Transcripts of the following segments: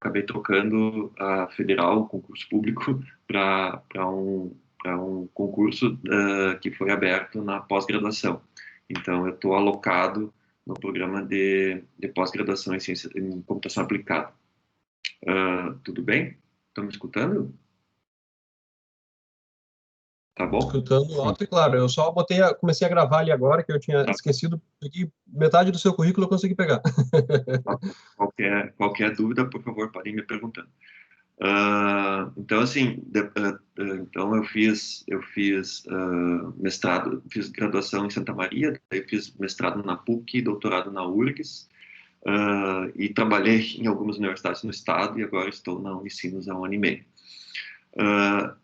acabei trocando a federal, o concurso público, para um concurso que foi aberto na pós-graduação. Então, eu estou alocado no programa de pós-graduação em ciência em computação aplicada. Tudo bem? Estão me escutando? Tá bom? Escutando alto e claro. Eu só comecei a gravar ali agora, que eu tinha Tá. esquecido, peguei metade do seu currículo eu consegui pegar. Qualquer dúvida, por favor, podem me perguntando. Então, assim, então eu fiz mestrado, fiz graduação em Santa Maria, daí fiz mestrado na PUC, doutorado na URGS, e trabalhei em algumas universidades no estado, e agora estou na Unicinos há 1 ano e meio.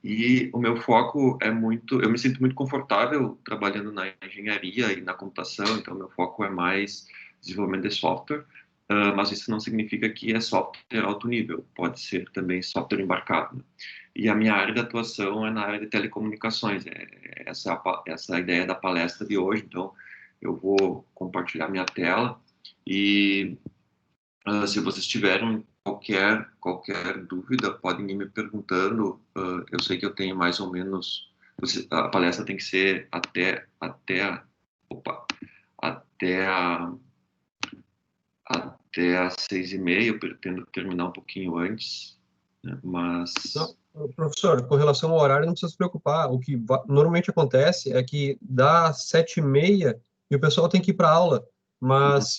E o meu foco eu me sinto muito confortável trabalhando na engenharia e na computação, então meu foco é mais desenvolvimento de software, mas isso não significa que é software alto nível, pode ser também software embarcado, né? E a minha área de atuação é na área de telecomunicações, essa é a ideia da palestra de hoje, então eu vou compartilhar minha tela e se vocês tiverem qualquer dúvida, podem ir me perguntando. Eu sei que eu tenho mais ou menos. A palestra tem que ser opa, até, a, até às 6h30. Eu pretendo terminar um pouquinho antes, né? Mas. Não, professor, com relação ao horário, não precisa se preocupar. O que normalmente acontece é que dá 7h30 e o pessoal tem que ir para aula. Mas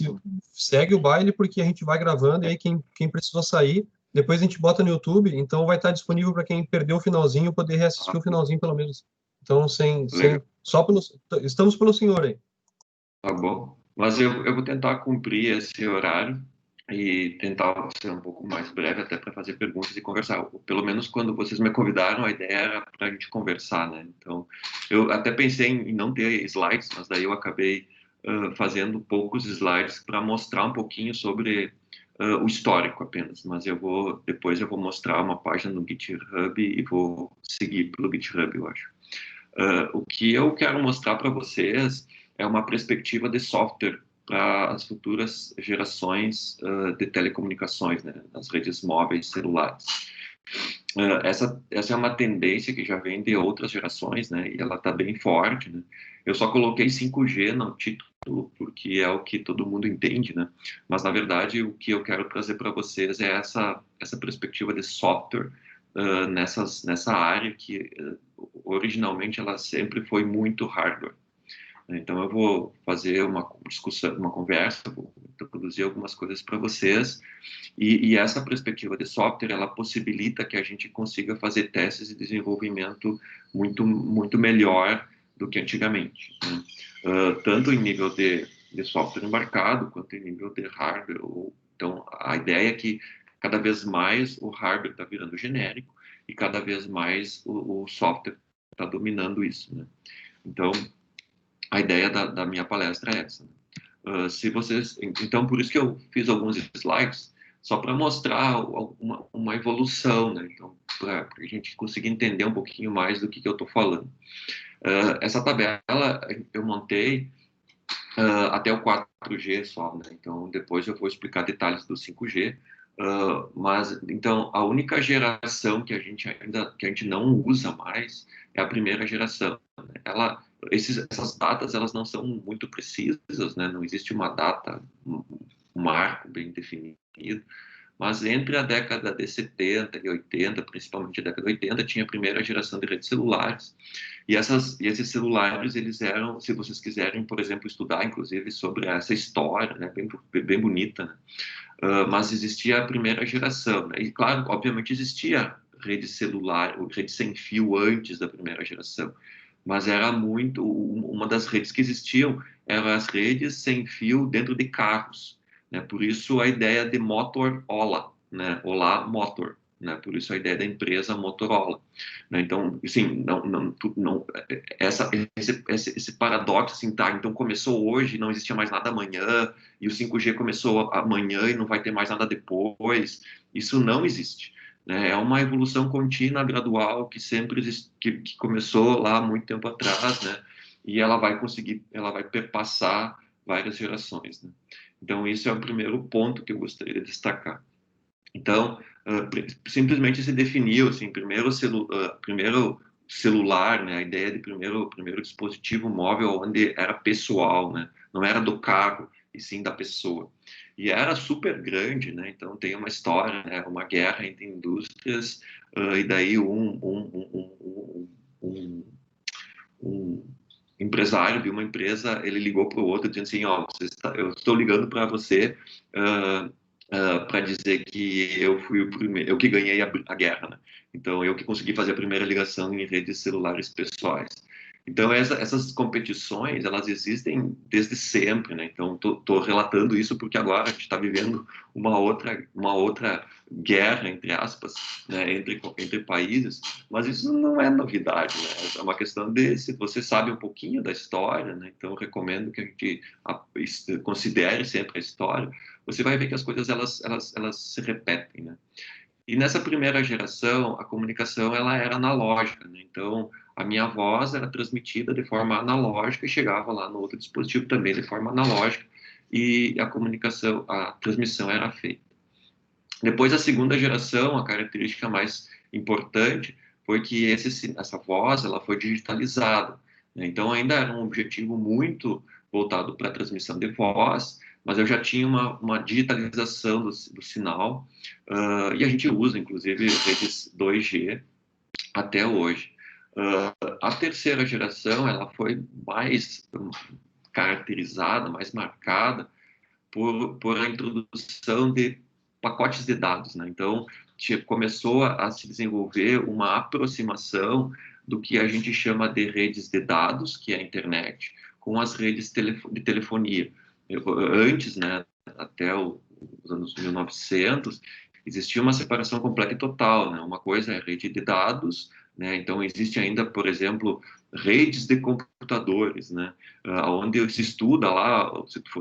segue o baile porque a gente vai gravando e aí quem precisou sair, depois a gente bota no YouTube, então vai estar disponível para quem perdeu o finalzinho poder reassistir o finalzinho pelo menos. Então, Legal, estamos pelo senhor aí. tá bom. Mas eu vou tentar cumprir esse horário e tentar ser um pouco mais breve, até para fazer perguntas e conversar. Pelo menos quando vocês me convidaram, a ideia era para a gente conversar, né? Então, eu até pensei em não ter slides, mas daí eu acabei fazendo poucos slides para mostrar um pouquinho sobre o histórico apenas. Mas depois eu vou mostrar uma página no GitHub e vou seguir pelo GitHub, eu acho. O que eu quero mostrar para vocês é uma perspectiva de software para as futuras gerações de telecomunicações, né, nas redes móveis celulares. Essa é uma tendência que já vem de outras gerações, né, e ela está bem forte, né. Eu só coloquei 5G no título porque é o que todo mundo entende, né, mas na verdade o que eu quero trazer para vocês é essa perspectiva de software nessa área que originalmente ela sempre foi muito hardware. Então eu vou fazer uma discussão, uma conversa, vou introduzir algumas coisas para vocês e essa perspectiva de software ela possibilita que a gente consiga fazer testes de desenvolvimento muito melhor do que antigamente, né? Tanto em nível de software embarcado quanto em nível de hardware. Então a ideia é que cada vez mais o hardware está virando genérico e cada vez mais o software está dominando isso, né? Então a ideia da minha palestra é essa, né? Então, por isso que eu fiz alguns slides, só para mostrar uma evolução, né? Então, para a gente conseguir entender um pouquinho mais do que eu estou falando. Essa tabela eu montei até o 4G só, né? Então, depois eu vou explicar detalhes do 5G. Mas, então, a única geração que a gente não usa mais é a primeira geração, né? Essas datas, elas não são muito precisas, né? Não existe uma data, um marco bem definido, mas entre a década de 70 e 80, principalmente a década de 80, tinha a primeira geração de redes celulares, e esses celulares, eles eram, se vocês quiserem, por exemplo, estudar, inclusive, sobre essa história, né? Bem bonita, né? Mas existia a primeira geração, né? E claro, obviamente existia rede celular, rede sem fio antes da primeira geração, mas era uma das redes que existiam eram as redes sem fio dentro de carros, né? Por isso a ideia de Motorola, né? Olá Motor, né? Por isso a ideia da empresa Motorola, né? Então, assim, esse paradoxo, assim, tá? Então começou hoje, não existia mais nada amanhã, e o 5G começou amanhã e não vai ter mais nada depois. Isso não existe, né? É uma evolução contínua, gradual, que sempre que começou lá há muito tempo atrás, né? E ela vai perpassar várias gerações, né? Então, isso é o primeiro ponto que eu gostaria de destacar. Então, simplesmente se definiu, assim, primeiro celular, né, a ideia de primeiro dispositivo móvel onde era pessoal, né, não era do carro, e sim da pessoa. E era super grande, né, então tem uma história, né, uma guerra entre indústrias, e daí um, um empresário de uma empresa, ele ligou para o outro dizendo assim, ó, eu estou ligando para você para dizer que eu fui o primeiro, eu que ganhei a guerra, né? Então eu que consegui fazer a primeira ligação em redes celulares pessoais. Então essas competições, elas existem desde sempre, né? Então tô relatando isso porque agora a gente está vivendo uma outra guerra, entre aspas, né, entre países, mas isso não é novidade, né? É uma questão de se você sabe um pouquinho da história, né? Então eu recomendo que a gente considere sempre a história. Você vai ver que as coisas elas se repetem, né? E nessa primeira geração, a comunicação ela era analógica, né? Então a minha voz era transmitida de forma analógica e chegava lá no outro dispositivo também de forma analógica e a comunicação, a transmissão era feita. Depois, a segunda geração, a característica mais importante foi que essa voz ela foi digitalizada, né? Então, ainda era um objetivo muito voltado para a transmissão de voz, mas eu já tinha uma digitalização do sinal, e a gente usa, inclusive, redes 2G até hoje. A terceira geração ela foi mais caracterizada, mais marcada por a introdução de pacotes de dados, né? Então, começou a se desenvolver uma aproximação do que a gente chama de redes de dados, que é a internet, com as redes de telefonia. Antes, né, até os anos 1900, existia uma separação completa e total, né? Uma coisa é rede de dados, né? Então, existe ainda, por exemplo, redes de computadores, né? Onde se estuda lá,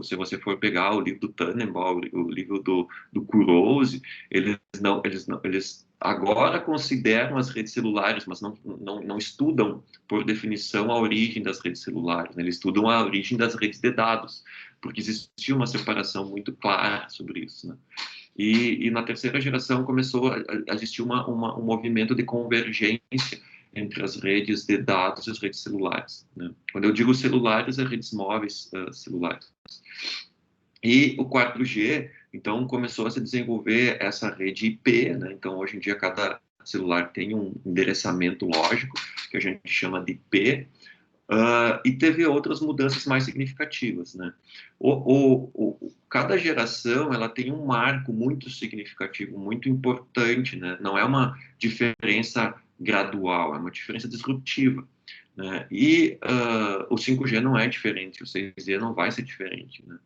se você for pegar o livro do Tannenbaum, o livro do Kurose, eles agora consideram as redes celulares, mas não estudam, por definição, a origem das redes celulares, né? Eles estudam a origem das redes de dados, porque existia uma separação muito clara sobre isso, né? E na terceira geração começou a existir um movimento de convergência entre as redes de dados e as redes celulares, né? Quando eu digo celulares, é redes móveis celulares. E o 4G, então, começou a se desenvolver essa rede IP, né? Então, hoje em dia, cada celular tem um endereçamento lógico, que a gente chama de IP, e teve outras mudanças mais significativas, né? Cada geração ela tem um marco muito significativo, muito importante, né? Não é uma diferença gradual, é uma diferença disruptiva, né? E o 5G não é diferente, o 6G não vai ser diferente, né?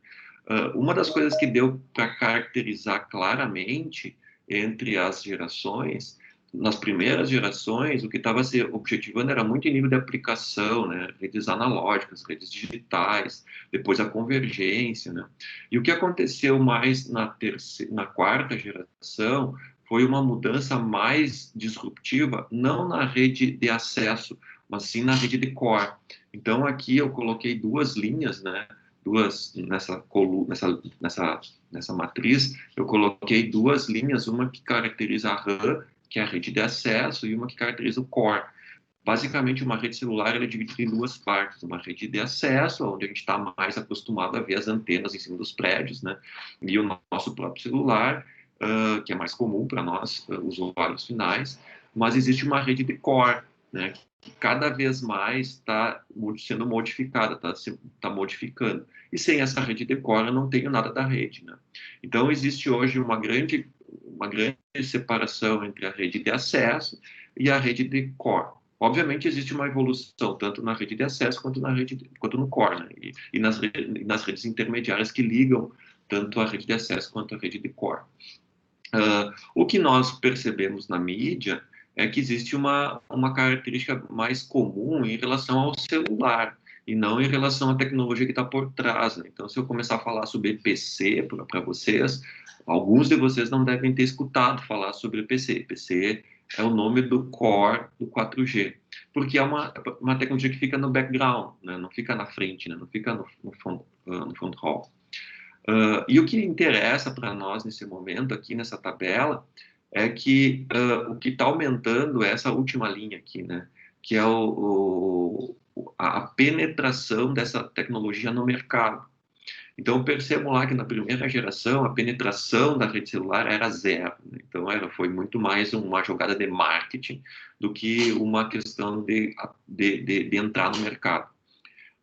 Uma das coisas que deu para caracterizar claramente entre as gerações, nas primeiras gerações, o que estava se objetivando era muito em nível de aplicação, né? Redes analógicas, redes digitais, depois a convergência, né? E o que aconteceu mais na quarta geração foi uma mudança mais disruptiva, não na rede de acesso, mas sim na rede de core. Então, aqui eu coloquei duas linhas, né? Nessa matriz, eu coloquei duas linhas, uma que caracteriza a RAM, que é a rede de acesso, e uma que caracteriza o core. Basicamente, uma rede celular ela é dividida em duas partes. Uma rede de acesso, onde a gente está mais acostumado a ver as antenas em cima dos prédios, né? E o nosso próprio celular, que é mais comum para nós, usuários finais. Mas existe uma rede de core, né? Que cada vez mais está sendo modificada, está modificando. E sem essa rede de core, eu não tenho nada da rede, né? Então, existe hoje uma grande separação entre a rede de acesso e a rede de core. Obviamente, existe uma evolução, tanto na rede de acesso quanto no core, né? E nas redes intermediárias que ligam tanto a rede de acesso quanto a rede de core. O que nós percebemos na mídia é que existe uma característica mais comum em relação ao celular e não em relação à tecnologia que está por trás, né? Então, se eu começar a falar sobre PC para vocês, alguns de vocês não devem ter escutado falar sobre PC. PC é o nome do core do 4G, porque é uma tecnologia que fica no background, né? Não fica na frente, né? Não fica no front hall. E o que interessa para nós nesse momento, aqui nessa tabela, é que o que está aumentando é essa última linha aqui, né? Que é a penetração dessa tecnologia no mercado. Então, percebam lá que na primeira geração a penetração da rede celular era zero, né? Então, foi muito mais uma jogada de marketing do que uma questão de entrar no mercado.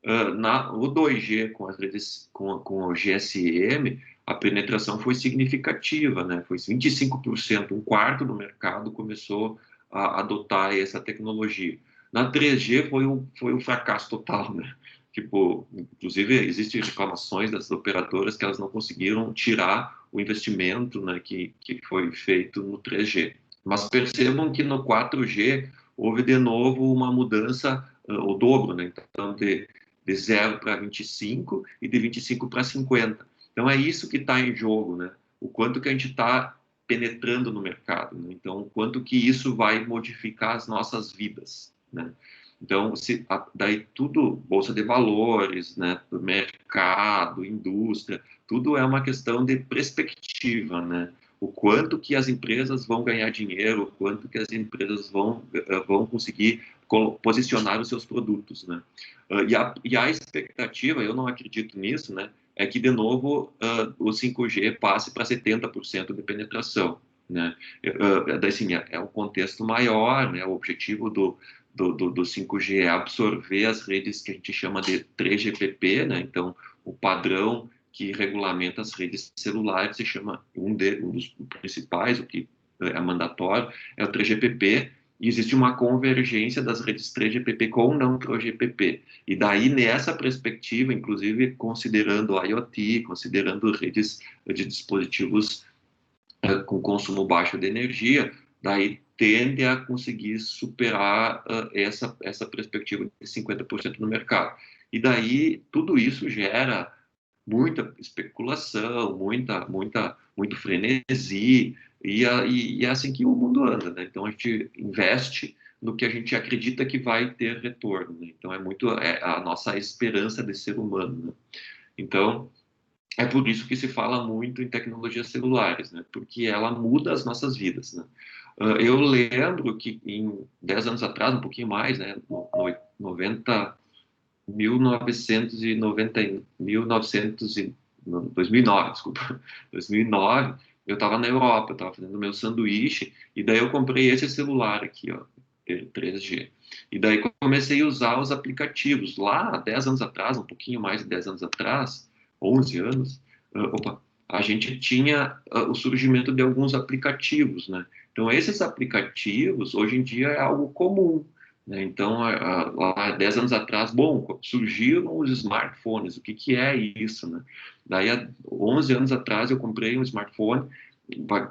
O 2G com as redes, com o GSM, a penetração foi significativa, né? Foi 25%, um quarto do mercado começou a adotar essa tecnologia. Na 3G foi um fracasso total, né? Tipo, inclusive existem reclamações das operadoras que elas não conseguiram tirar o investimento, né, que foi feito no 3G. Mas percebam que no 4G houve de novo uma mudança, o dobro, né? Então, de 0 para 25 e de 25 para 50. Então, é isso que está em jogo, né? O quanto que a gente está penetrando no mercado, né? Então, o quanto que isso vai modificar as nossas vidas, né? Então, daí tudo, bolsa de valores, né, mercado, indústria, tudo é uma questão de perspectiva, né? O quanto que as empresas vão ganhar dinheiro, o quanto que as empresas vão conseguir posicionar os seus produtos, né? E a expectativa, eu não acredito nisso, né? É que, de novo, o 5G passe para 70% de penetração, né? Assim, é um contexto maior, né? O objetivo do 5G é absorver as redes que a gente chama de 3GPP, né? Então, o padrão que regulamenta as redes celulares se chama, um dos principais, o que é mandatório, é o 3GPP, e existe uma convergência das redes 3GPP com não 3GPP. E daí, nessa perspectiva, inclusive considerando IoT, considerando redes de dispositivos com consumo baixo de energia, daí tende a conseguir superar essa perspectiva de 50% no mercado. E daí, tudo isso gera muita especulação, muito frenesi, e é assim que o mundo anda, né? Então, a gente investe no que a gente acredita que vai ter retorno, né? Então, é a nossa esperança de ser humano, né? Então, é por isso que se fala muito em tecnologias celulares, né? Porque ela muda as nossas vidas, né? Eu lembro que em 10 anos atrás, um pouquinho mais, né? No 90, 1990, 2009, desculpa, 2009, eu estava na Europa, eu estava fazendo meu sanduíche, e daí eu comprei esse celular aqui, ó, 3G. E daí comecei a usar os aplicativos. Lá, 10 anos atrás, um pouquinho mais de 10 anos atrás, 11 anos, a gente tinha o surgimento de alguns aplicativos, né? Então, esses aplicativos, hoje em dia, é algo comum, né? Então, lá 10 anos atrás, bom, surgiram os smartphones. O que é isso, né? Daí, há 11 anos atrás, eu comprei um smartphone,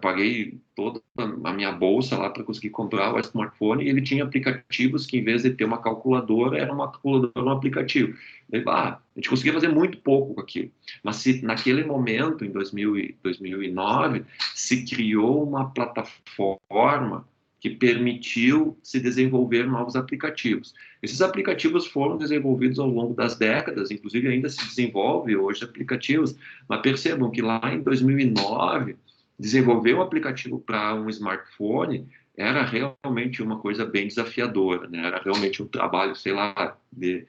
paguei toda a minha bolsa lá para conseguir comprar o smartphone, e ele tinha aplicativos que, em vez de ter uma calculadora, era uma calculadora no aplicativo. Daí, a gente conseguia fazer muito pouco com aquilo. Mas se naquele momento, em 2009, se criou uma plataforma que permitiu se desenvolver novos aplicativos. Esses aplicativos foram desenvolvidos ao longo das décadas, inclusive ainda se desenvolve hoje aplicativos, mas percebam que lá em 2009, desenvolver um aplicativo para um smartphone era realmente uma coisa bem desafiadora, né? Era realmente um trabalho, sei lá, de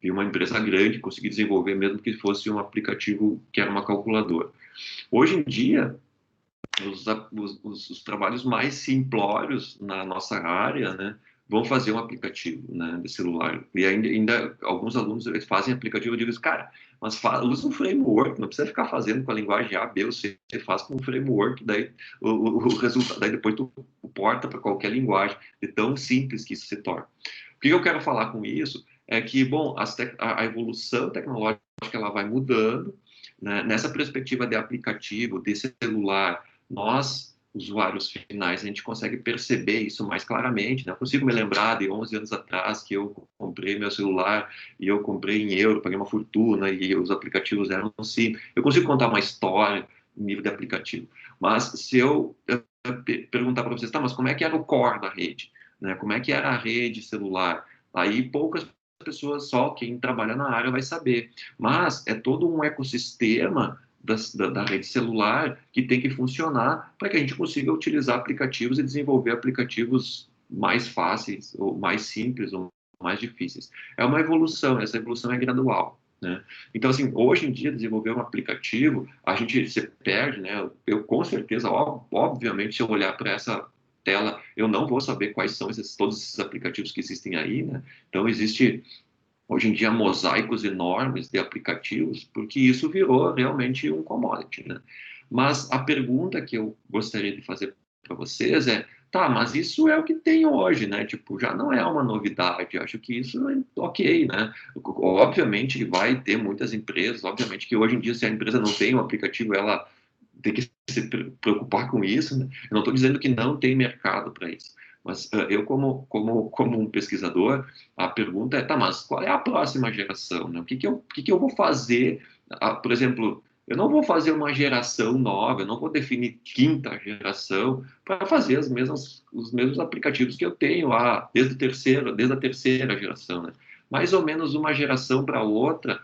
uma empresa grande conseguir desenvolver, mesmo que fosse um aplicativo que era uma calculadora. Hoje em dia, os trabalhos mais simplórios na nossa área, né, vão fazer um aplicativo, né, de celular. E ainda alguns alunos eles fazem aplicativo, eu digo, cara, mas usa um framework, não precisa ficar fazendo com a linguagem A, B ou C, você faz com um framework, daí o resultado, daí depois tu porta para qualquer linguagem, de tão simples que isso se torna. O que eu quero falar com isso é que, bom, a evolução tecnológica ela vai mudando, né, nessa perspectiva de aplicativo, de celular, nós, usuários finais, a gente consegue perceber isso mais claramente, né? Eu consigo me lembrar de 11 anos atrás que eu comprei meu celular e eu comprei em euro, paguei uma fortuna e os aplicativos eram assim. Eu consigo contar uma história em nível de aplicativo. Mas se eu perguntar para vocês, tá, mas como é que era o core da rede? Né? Como é que era a rede celular? Aí poucas pessoas, só quem trabalha na área vai saber. Mas é todo um ecossistema da rede celular que tem que funcionar para que a gente consiga utilizar aplicativos e desenvolver aplicativos mais fáceis, ou mais simples, ou mais difíceis. É uma evolução, essa evolução é gradual, né? Então, assim, hoje em dia, desenvolver um aplicativo, a gente se perde, né? Eu, com certeza, obviamente, se eu olhar para essa tela, eu não vou saber quais são todos esses aplicativos que existem aí, né? Então, existe, hoje em dia, mosaicos enormes de aplicativos, porque isso virou realmente um commodity, né? Mas a pergunta que eu gostaria de fazer para vocês é, tá, mas isso é o que tem hoje, né? Tipo, já não é uma novidade, acho que isso é ok, né? Obviamente que vai ter muitas empresas, obviamente que hoje em dia, se a empresa não tem um aplicativo, ela tem que se preocupar com isso, né? Eu não estou dizendo que não tem mercado para isso, mas eu, como um pesquisador, a pergunta é, tá, mas qual é a próxima geração, né? O que que eu vou fazer? Por exemplo, eu não vou fazer uma geração nova, eu não vou definir quinta geração para fazer os mesmos aplicativos que eu tenho lá desde a terceira geração, né? Mais ou menos uma geração para outra,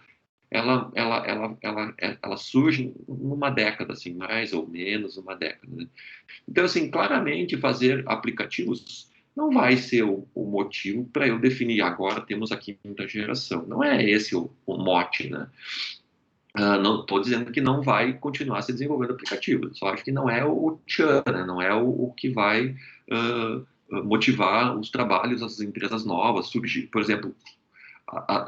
ela surge numa década, assim, mais ou menos uma década, né? Então, assim, claramente fazer aplicativos não vai ser o motivo para eu definir agora temos a quinta geração. Não é esse o mote, né? Não estou dizendo que não vai continuar se desenvolvendo aplicativo, só acho que não é o tchan, né? Não é o que vai motivar os trabalhos das empresas novas, surgir, por exemplo,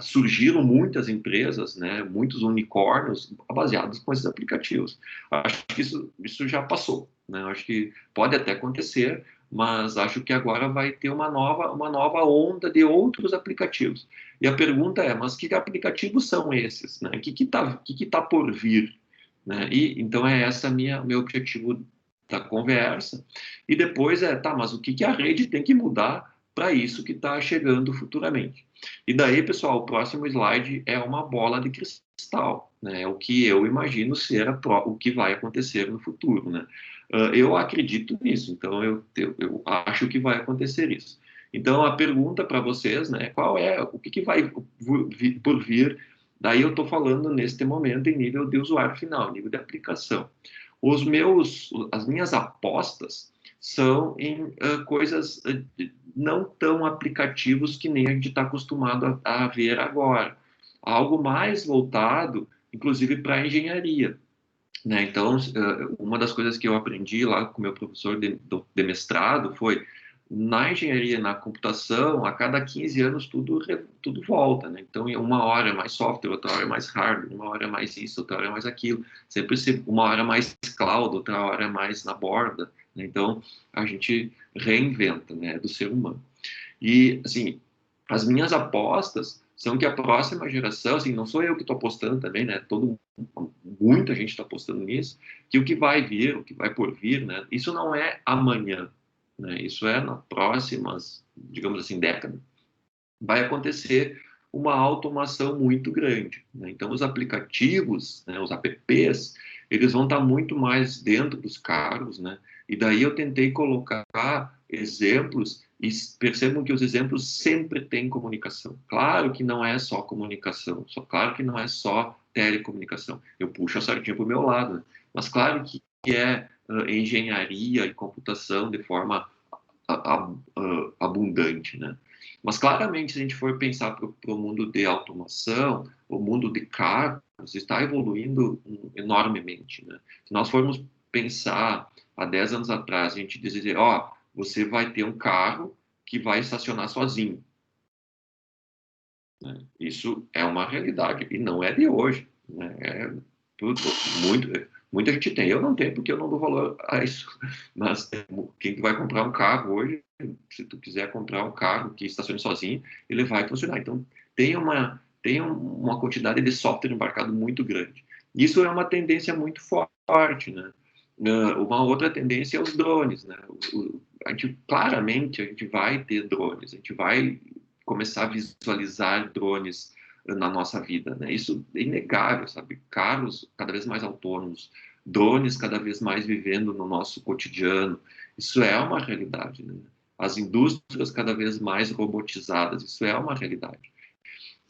surgiram muitas empresas, né, muitos unicórnios baseados com esses aplicativos. Acho que isso já passou, né? Acho que pode até acontecer, mas acho que agora vai ter uma nova onda de outros aplicativos. E a pergunta é, mas que aplicativos são esses, né? O que tá por vir, né? E então é essa meu objetivo da conversa. E depois tá, mas o que a rede tem que mudar para isso que está chegando futuramente? E daí, pessoal, o próximo slide é uma bola de cristal, né? É o que eu imagino ser o que vai acontecer no futuro, né? Eu acredito nisso, então eu acho que vai acontecer isso. Então, a pergunta para vocês, né? O que vai por vir? Daí eu estou falando neste momento em nível de usuário final, nível de aplicação. As minhas apostas são em coisas não tão aplicativos que nem a gente está acostumado a ver agora. Algo mais voltado, inclusive, para a engenharia, né? Então, uma das coisas que eu aprendi lá com o meu professor de mestrado foi, na engenharia, na computação, a cada 15 anos tudo volta, né? Então, uma hora é mais software, outra hora é mais hardware, uma hora é mais isso, outra hora é mais aquilo. Sempre uma hora é mais cloud, outra hora é mais na borda, né? Então, a gente reinventa, né, do ser humano. E, assim, as minhas apostas são que a próxima geração, assim, não sou eu que estou apostando também, né? Muita gente está apostando nisso, que o que vai vir, o que vai por vir, né? Isso não é amanhã, né? Isso é nas próximas, digamos assim, décadas. Vai acontecer uma automação muito grande, né? Então, os aplicativos, né, os apps, eles vão estar muito mais dentro dos carros, né? E daí eu tentei colocar exemplos e percebam que os exemplos sempre têm comunicação. Claro que não é só comunicação, claro que não é só telecomunicação. Eu puxo a sardinha para o meu lado, né? Mas claro que é engenharia e computação de forma abundante, né? Mas claramente, se a gente for pensar para o mundo de automação, o mundo de carros está evoluindo enormemente, né? Se nós formos pensar há 10 anos atrás, a gente dizer, ó, você vai ter um carro que vai estacionar sozinho, né? Isso é uma realidade e não é de hoje, né? Tudo, muita gente tem. Eu não tenho porque eu não dou valor a isso. Mas quem vai comprar um carro hoje, se tu quiser comprar um carro que estacione sozinho, ele vai funcionar. Então, tem uma quantidade de software embarcado muito grande. Isso é uma tendência muito forte, né? Uma outra tendência é os drones, né? Claramente, a gente vai ter drones, a gente vai começar a visualizar drones na nossa vida, né? Isso é inegável, sabe? Carros cada vez mais autônomos, drones cada vez mais vivendo no nosso cotidiano. Isso é uma realidade, né? As indústrias cada vez mais robotizadas, isso é uma realidade.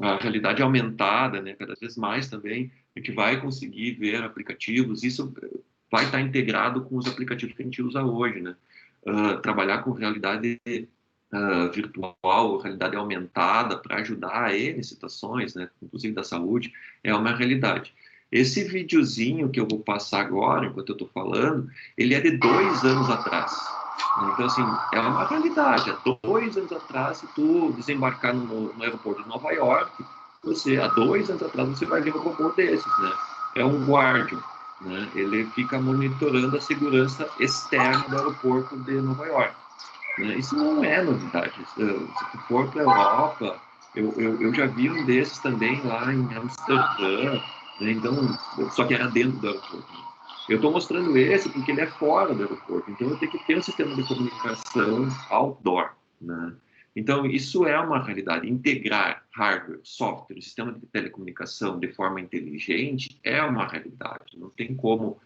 a realidade aumentada, né, cada vez mais também, a gente vai conseguir ver aplicativos, isso vai estar integrado com os aplicativos que a gente usa hoje, né? Trabalhar com realidade virtual, realidade aumentada, para ajudar em situações, né, inclusive da saúde, é uma realidade. Esse videozinho que eu vou passar agora, enquanto eu estou falando, ele é de 2 anos atrás. Então, assim, é uma realidade. Há 2 anos atrás, se tu desembarcar no aeroporto de Nova York, há 2 anos atrás, você vai ver um robô desses, né? É um guardian, né? Ele fica monitorando a segurança externa do aeroporto de Nova York, né? Isso não é novidade. Se tu for para a Europa, eu já vi um desses também lá em Amsterdã, né? Então, só que era dentro do aeroporto. Eu estou mostrando esse porque ele é fora do aeroporto, então eu tenho que ter um sistema de comunicação outdoor, né? Então, isso é uma realidade. Integrar hardware, software, sistema de telecomunicação de forma inteligente é uma realidade. Não tem como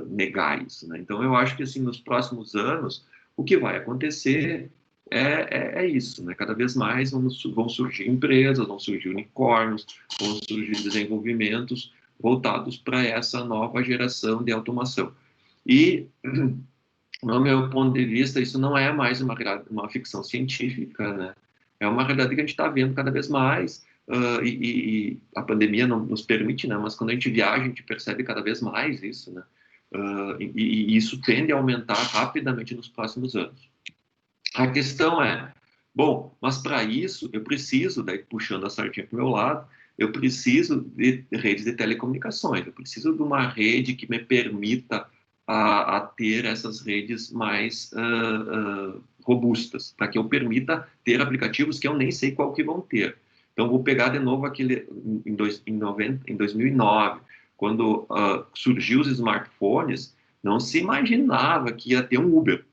negar isso, né? Então, eu acho que assim, nos próximos anos, o que vai acontecer é isso, né? Cada vez mais vão surgir empresas, vão surgir unicórnios, vão surgir desenvolvimentos voltados para essa nova geração de automação. E, no meu ponto de vista, isso não é mais uma ficção científica, né? É uma realidade que a gente está vendo cada vez mais, e a pandemia não nos permite, né? Mas quando a gente viaja, a gente percebe cada vez mais isso, né? E isso tende a aumentar rapidamente nos próximos anos. A questão é, bom, mas para isso eu preciso, daí puxando a sardinha para o meu lado, eu preciso de redes de telecomunicações, eu preciso de uma rede que me permita a ter essas redes mais robustas, para que eu permita ter aplicativos que eu nem sei qual que vão ter. Então, vou pegar de novo aquele em 2009, quando surgiu os smartphones, não se imaginava que ia ter um Uber.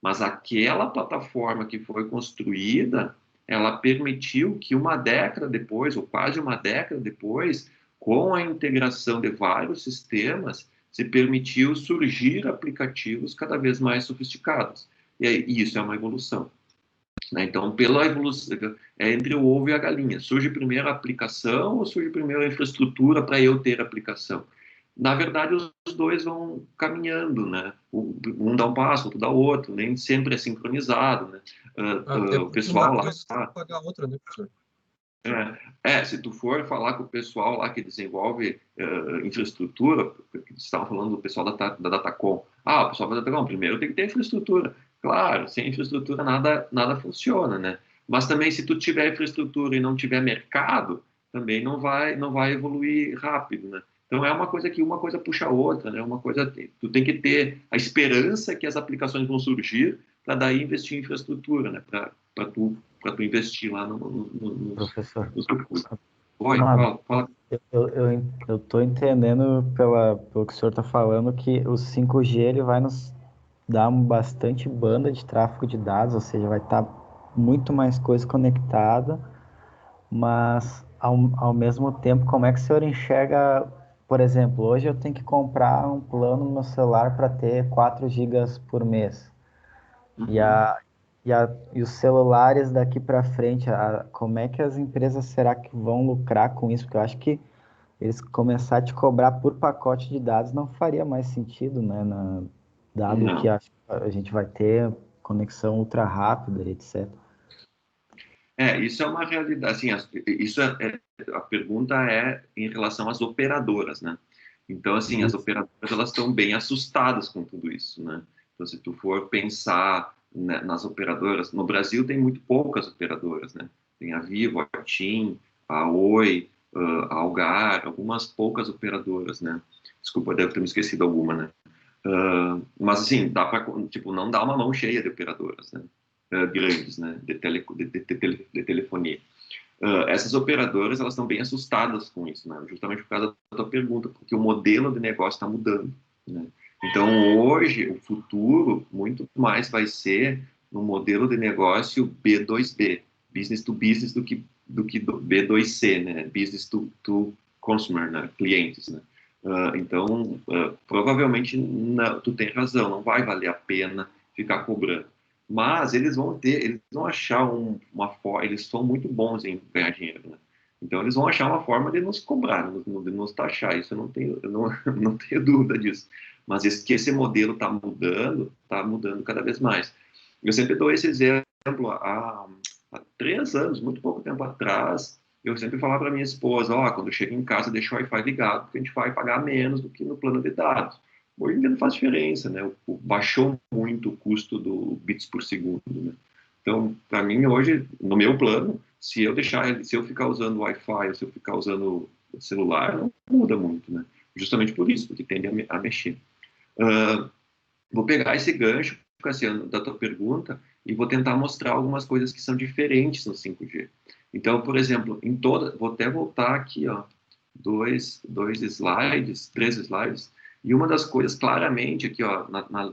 Mas aquela plataforma que foi construída, ela permitiu que uma década depois, ou quase uma década depois, com a integração de vários sistemas, se permitiu surgir aplicativos cada vez mais sofisticados. E isso é uma evolução, né? Então, pela evolução, é entre o ovo e a galinha. Surge primeiro a aplicação ou surge primeiro a infraestrutura para eu ter aplicação? Na verdade, os dois vão caminhando, né? Um dá um passo, outro dá outro, nem sempre é sincronizado, né? Até O porque uma pessoal lá, coisa tem que pagar a outra, né, professor? se tu for falar com o pessoal lá que desenvolve infraestrutura, que estavam falando do pessoal da Datacom, o pessoal da Datacom, primeiro tem que ter infraestrutura. Claro, sem infraestrutura nada funciona, né? Mas também se tu tiver infraestrutura e não tiver mercado, também não vai evoluir rápido, né? Então é uma coisa que uma coisa puxa a outra, né? Uma coisa, tu tem que ter a esperança que as aplicações vão surgir para daí investir em infraestrutura, né? Para tu investir lá Professor, nos recursos. Oi, uma fala. eu tô entendendo pelo que o senhor está falando que o 5G ele vai nos dar bastante banda de tráfego de dados, ou seja, vai estar muito mais coisa conectada, mas ao mesmo tempo, como é que o senhor enxerga, por exemplo, hoje eu tenho que comprar um plano no meu celular para ter 4 gigas por mês. E, Uhum. a, e os celulares daqui para frente, como é que as empresas será que vão lucrar com isso? Porque eu acho que eles começar a te cobrar por pacote de dados não faria mais sentido, né? Dado que Não. acho que a gente vai ter conexão ultra rápida, etc. Isso é uma realidade. Assim, a pergunta é em relação às operadoras, né? Então, assim, as Isso. operadoras elas estão bem assustadas com tudo isso, né? Então, se tu for pensar, né, nas operadoras, no Brasil tem muito poucas operadoras, né? Tem a Vivo, a TIM, a Oi, a Algar, algumas poucas operadoras, né? Desculpa, deve ter me esquecido alguma, né? Mas assim, dá para, tipo, não dá uma mão cheia de operadoras, né? Grandes, né? De telefonia. Essas operadoras, elas estão bem assustadas com isso, né? Justamente por causa da tua pergunta, porque o modelo de negócio está mudando, né? Então, hoje, o futuro muito mais vai ser no modelo de negócio B2B, business to business, do que do B2C, né? Business to consumer, né? Clientes, né? Então, provavelmente, tu tem razão, não vai valer a pena ficar cobrando. Mas eles vão achar uma forma, eles são muito bons em ganhar dinheiro, né? Então eles vão achar uma forma de nos cobrar, de nos taxar, isso eu não, não tenho dúvida disso. Mas que esse modelo está mudando cada vez mais. Eu sempre dou esse exemplo, há 3 anos, muito pouco tempo atrás, eu sempre falava para minha esposa, quando chega em casa, deixa o Wi-Fi ligado, porque a gente vai pagar menos do que no plano de dados. Hoje em dia não faz diferença, né? Baixou muito o custo do bits por segundo, né? Então, para mim, hoje, no meu plano, se eu ficar usando Wi-Fi ou se eu ficar usando o celular, não muda muito, né? Justamente por isso, porque tende a mexer. Uh, Vou pegar esse gancho, Cassiano, da tua pergunta e vou tentar mostrar algumas coisas que são diferentes no 5G. Então, por exemplo, vou até voltar aqui, ó, dois slides, 3 slides, e uma das coisas, claramente, aqui, ó,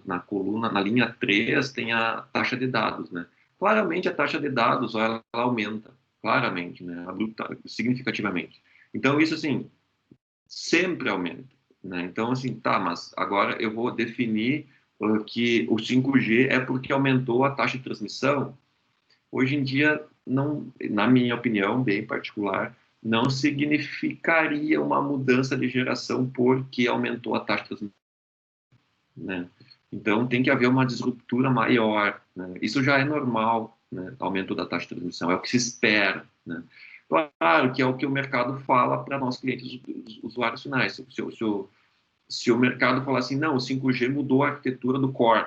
na coluna, na linha 3, tem a taxa de dados, né? Claramente, a taxa de dados, ó, ela aumenta, claramente, né? Significativamente. Então, isso, assim, sempre aumenta, né? Então, assim, tá, mas agora eu vou definir que o 5G é porque aumentou a taxa de transmissão. Hoje em dia, não, na minha opinião, bem particular, não significaria uma mudança de geração porque aumentou a taxa de transmissão, né? Então, tem que haver uma disruptura maior, né? Isso já é normal, né? Aumento da taxa de transmissão, é o que se espera, né? Claro que é o que o mercado fala para nós clientes, os usuários finais. Se o mercado falar assim, não, o 5G mudou a arquitetura do core,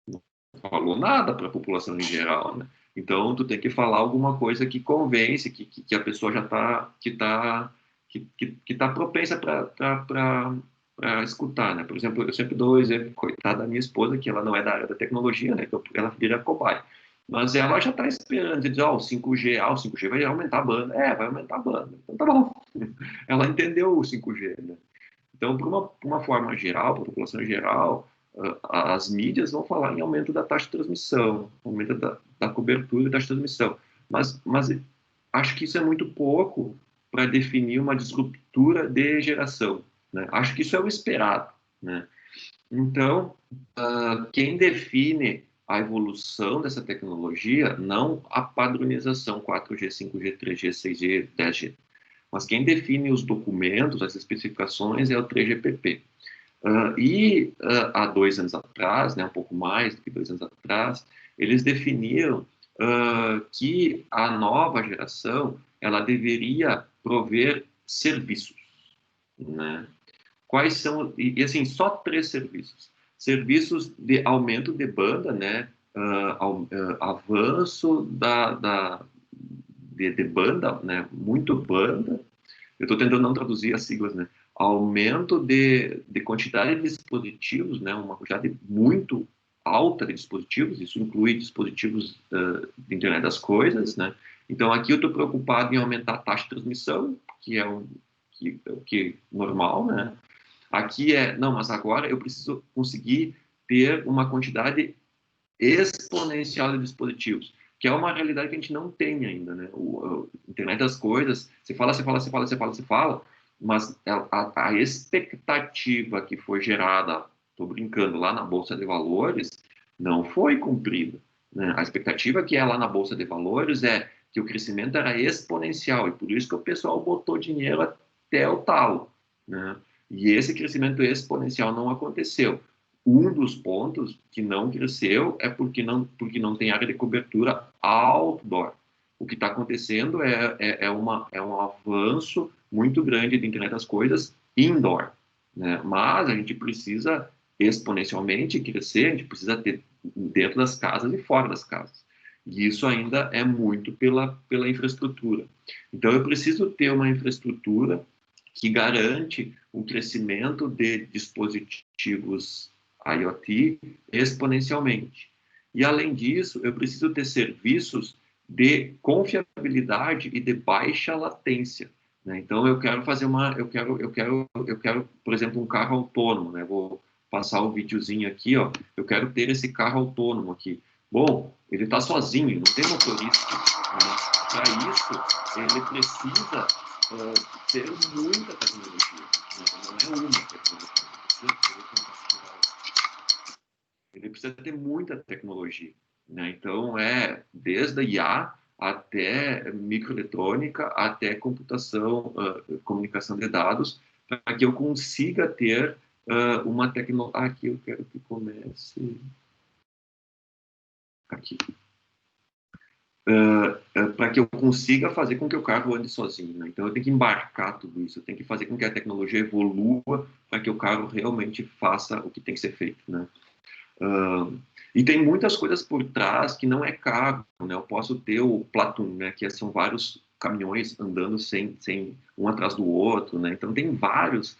não falou nada para a população em geral, né? Então, tu tem que falar alguma coisa que convence, que a pessoa já está que tá propensa para escutar, né? Por exemplo, eu sempre dou o exemplo, coitada da minha esposa, que ela não é da área da tecnologia, né? Então, ela vira cobaia. Mas ela já está esperando, diz, o 5G vai aumentar a banda. Vai aumentar a banda. Então, tá bom. Ela entendeu o 5G, né? Então, por uma forma geral, para a população geral, as mídias vão falar em aumento da taxa de transmissão, aumento da cobertura e taxa de transmissão. Mas acho que isso é muito pouco para definir uma disruptura de geração, né? Acho que isso é o esperado, né? Então, quem define a evolução dessa tecnologia, não a padronização 4G, 5G, 3G, 6G, 10G, mas quem define os documentos, as especificações, é o 3GPP. Há 2 anos atrás, né, um pouco mais do que 2 anos atrás, eles definiram que a nova geração ela deveria prover serviços, né? Quais são, e assim, só 3 serviços. Serviços de aumento de banda, né? Avanço de banda, né? Muito banda. Eu estou tentando não traduzir as siglas, né? Aumento de quantidade de dispositivos, né? Uma quantidade muito alta de dispositivos, isso inclui dispositivos de internet das coisas, né? Então, aqui eu estou preocupado em aumentar a taxa de transmissão, que é que normal, né? Aqui não, mas agora eu preciso conseguir ter uma quantidade exponencial de dispositivos, que é uma realidade que a gente não tem ainda, né? A internet das coisas, você fala, mas a expectativa que foi gerada, estou brincando, lá na Bolsa de Valores, não foi cumprida, né? A expectativa que é lá na Bolsa de Valores é que o crescimento era exponencial, e por isso que o pessoal botou dinheiro até o talo, né? E esse crescimento exponencial não aconteceu. Um dos pontos que não cresceu é porque não tem área de cobertura outdoor. O que está acontecendo é um avanço muito grande da internet das coisas indoor, né? Mas a gente precisa exponencialmente crescer, a gente precisa ter dentro das casas e fora das casas. E isso ainda é muito pela infraestrutura. Então, eu preciso ter uma infraestrutura que garante um crescimento de dispositivos IoT exponencialmente. E, além disso, eu preciso ter serviços de confiabilidade e de baixa latência, né? Então, eu quero fazer por exemplo, um carro autônomo, né? Vou passar o videozinho aqui, ó. Eu quero ter esse carro autônomo aqui. Bom, ele está sozinho, não tem motorista, né? Para isso, ele precisa ter muita tecnologia, né? Não é uma tecnologia. Ele precisa ter muita tecnologia, né? Então, desde a IA até microeletrônica, até computação, comunicação de dados, para que eu consiga ter uma tecnologia... Aqui eu quero que comece... Aqui. Para que eu consiga fazer com que o carro ande sozinho, né? Então eu tenho que embarcar tudo isso, eu tenho que fazer com que a tecnologia evolua para que o carro realmente faça o que tem que ser feito, né? E tem muitas coisas por trás que não é carro, né? Eu posso ter o Platum, né? Que são vários caminhões andando sem um atrás do outro, né? Então tem vários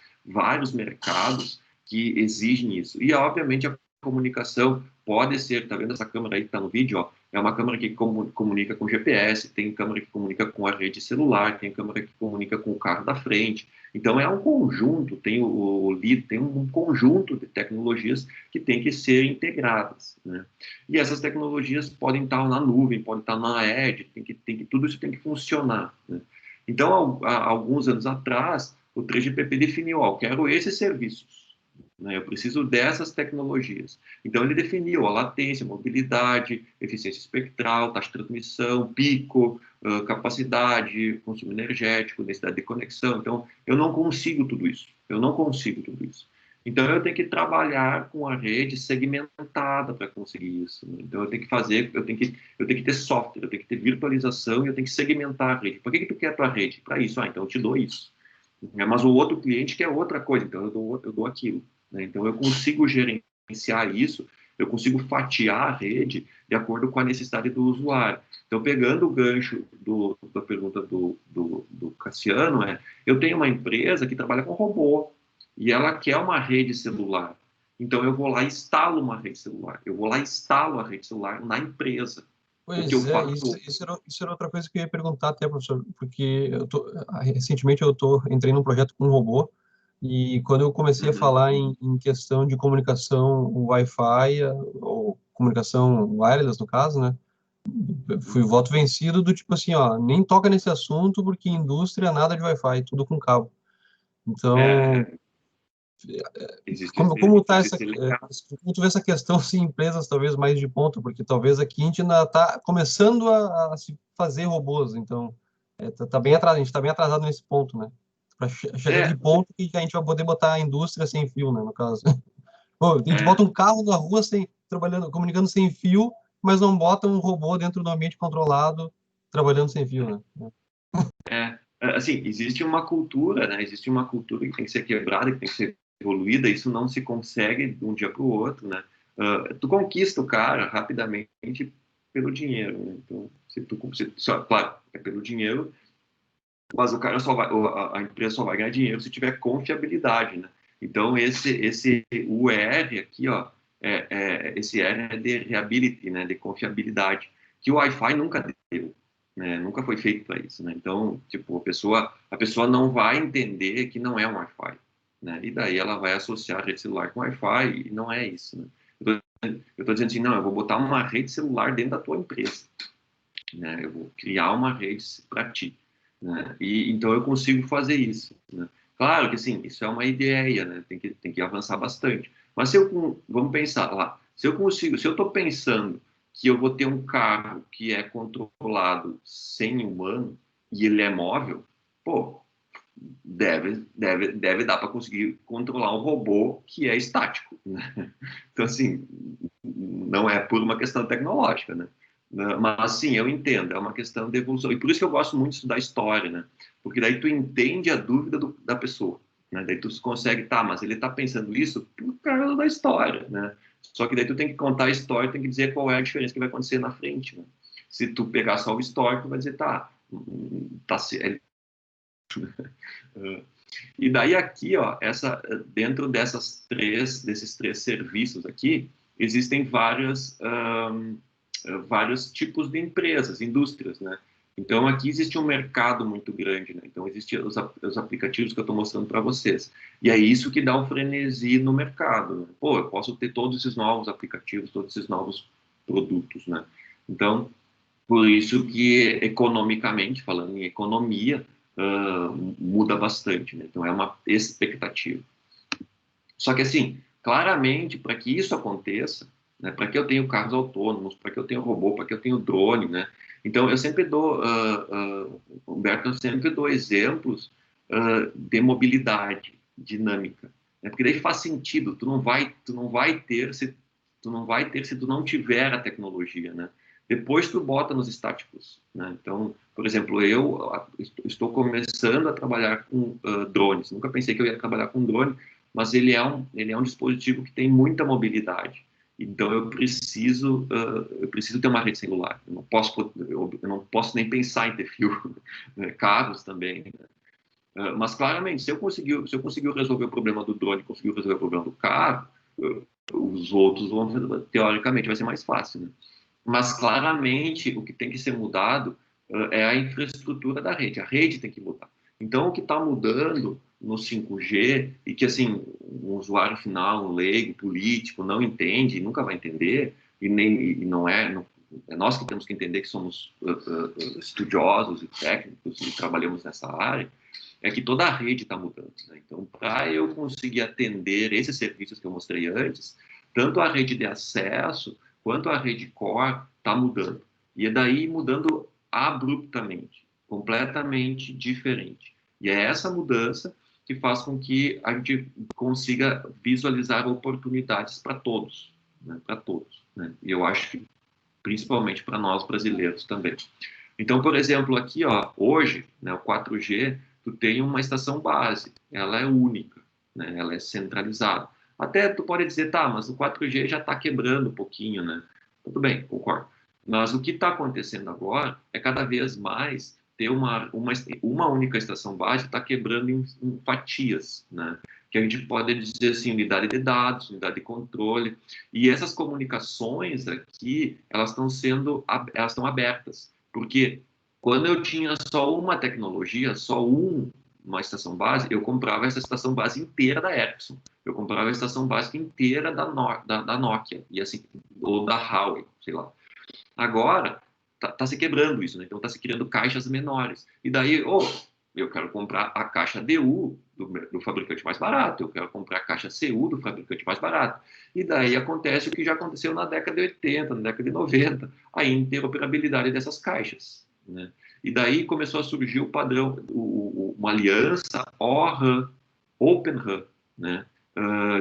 mercados que exigem isso. E obviamente a comunicação pode ser, tá vendo essa câmera aí que está no vídeo, ó? É uma câmera que comunica com GPS, tem câmera que comunica com a rede celular, tem câmera que comunica com o carro da frente. Então é um conjunto, tem tem um conjunto de tecnologias que tem que ser integradas, né? E essas tecnologias podem estar na nuvem, podem estar na edge, tudo isso tem que funcionar, né? Então, há alguns anos atrás, o 3GPP definiu, ó, eu quero esses serviços, né? Eu preciso dessas tecnologias. Então, ele definiu a latência, mobilidade, eficiência espectral, taxa de transmissão, pico, capacidade, consumo energético, necessidade de conexão. Então, eu não consigo tudo isso. Eu não consigo tudo isso. Então, eu tenho que trabalhar com a rede segmentada para conseguir isso, né? Então, eu tenho que ter software, eu tenho que ter virtualização e eu tenho que segmentar a rede. Por que tu quer a tua rede? Para isso. Então, eu te dou isso. Mas o outro cliente quer outra coisa, então eu dou aquilo, né? Então, eu consigo gerenciar isso, eu consigo fatiar a rede de acordo com a necessidade do usuário. Então, pegando o gancho da pergunta do Cassiano, eu tenho uma empresa que trabalha com robô, e ela quer uma rede celular. Então, eu vou lá e instalo uma rede celular. Eu vou lá e instalo a rede celular na empresa. O que eu Pois é, faço... isso era outra coisa que eu ia perguntar até, professor, porque recentemente entrei num projeto com um robô, e quando eu comecei a falar em questão de comunicação Wi-Fi, ou comunicação wireless, no caso, né, fui voto vencido do tipo assim, ó, nem toca nesse assunto, porque indústria nada de Wi-Fi, tudo com cabo. Então, como tá como tu vê essa questão, assim, empresas talvez mais de ponta, porque talvez aqui a gente ainda está começando a se fazer robôs, então tá bem atrasado, a gente está bem atrasado nesse ponto, né? Para chegar de ponto que a gente vai poder botar a indústria sem fio, né, no caso. Pô, a gente bota um carro na rua comunicando sem fio, mas não bota um robô dentro do ambiente controlado trabalhando sem fio, né? Assim, existe uma cultura, né? Existe uma cultura que tem que ser quebrada, que tem que ser evoluída. Isso não se consegue de um dia para o outro, né? Tu conquista o cara rapidamente pelo dinheiro, né? Então, claro, é pelo dinheiro, mas o cara a empresa só vai ganhar dinheiro se tiver confiabilidade, né? Então, o R aqui, ó, esse R é de reliability, né? De confiabilidade, que o Wi-Fi nunca deu, né? Nunca foi feito para isso, né? Então, tipo, a pessoa não vai entender que não é um Wi-Fi, né? E daí ela vai associar a rede celular com Wi-Fi e não é isso, né? Eu tô dizendo assim, não, eu vou botar uma rede celular dentro da tua empresa, né? Eu vou criar uma rede para ti, né? E então eu consigo fazer isso, né? Claro que sim, isso é uma ideia, né? Tem que avançar bastante. Mas vamos pensar lá, se eu estou pensando que eu vou ter um carro que é controlado sem humano e ele é móvel, pô, deve dar para conseguir controlar um robô que é estático, né? Então, assim, não é por uma questão tecnológica, né? Mas, sim, eu entendo, é uma questão de evolução. E por isso que eu gosto muito de estudar história, né? Porque daí tu entende a dúvida da pessoa, né? Daí tu consegue, tá, mas ele tá pensando isso por causa da história, né? Só que daí tu tem que contar a história, tem que dizer qual é a diferença que vai acontecer na frente, né? Se tu pegar só o histórico, vai dizer, tá certo. E daí aqui, ó, dentro desses três serviços aqui, existem vários tipos de empresas, indústrias, né? Então aqui existe um mercado muito grande, né? Então existem os aplicativos que eu estou mostrando para vocês. E é isso que dá um frenesi no mercado, né? Pô, eu posso ter todos esses novos aplicativos, todos esses novos produtos, né? Então, por isso que, economicamente, falando em economia, muda bastante, né? Então, é uma expectativa. Só que, assim, claramente, para que isso aconteça, né? Para que eu tenho carros autônomos? Para que eu tenho robô? Para que eu tenho drone, né? Então, eu sempre dou, Humberto, eu sempre dou exemplos de mobilidade dinâmica, né? Porque daí faz sentido. Tu não vai ter se tu não tiver a tecnologia, né? Depois tu bota nos estáticos, né? Então, por exemplo, eu estou começando a trabalhar com drones. Nunca pensei que eu ia trabalhar com drone, mas ele é um dispositivo que tem muita mobilidade. Então eu preciso ter uma rede celular. Eu não posso nem pensar em ter fio, né? Carros também. Né? Mas claramente, se eu conseguir resolver o problema do drone, conseguir resolver o problema do carro, os outros vão, teoricamente, vai ser mais fácil. Né? Mas claramente o que tem que ser mudado é a infraestrutura da rede. A rede tem que mudar. Então o que está mudando no 5G e que assim um usuário final, um leigo, político não entende, nunca vai entender e não é nós que temos que entender que somos estudiosos e técnicos e trabalhamos nessa área, é que toda a rede está mudando. Né? Então, para eu conseguir atender esses serviços que eu mostrei antes, tanto a rede de acesso quanto a rede core está mudando. E é daí mudando abruptamente, completamente diferente. E é essa mudança que faz com que a gente consiga visualizar oportunidades para todos, né? Para todos. Né? E eu acho que principalmente para nós brasileiros também. Então, por exemplo, aqui, ó, hoje, né, o 4G, tu tem uma estação base, ela é única, né, ela é centralizada. Até tu pode dizer, tá, mas o 4G já está quebrando um pouquinho, né? Tudo bem, concordo. Mas o que está acontecendo agora é cada vez mais ter uma única estação base está quebrando em fatias, né? Que a gente pode dizer assim, unidade de dados, unidade de controle, e essas comunicações aqui, elas estão abertas, porque quando eu tinha só uma tecnologia, uma estação base, eu comprava essa estação base inteira da Ericsson. Eu comprava a estação básica inteira da Nokia, e assim, ou da Huawei, sei lá. Agora, tá se quebrando isso, né? Então tá se criando caixas menores. E daí, eu quero comprar a caixa DU do fabricante mais barato, eu quero comprar a caixa CU do fabricante mais barato. E daí acontece o que já aconteceu na década de 80, na década de 90, a interoperabilidade dessas caixas, né? E daí começou a surgir o padrão, uma aliança ORAN, Open RAN, né?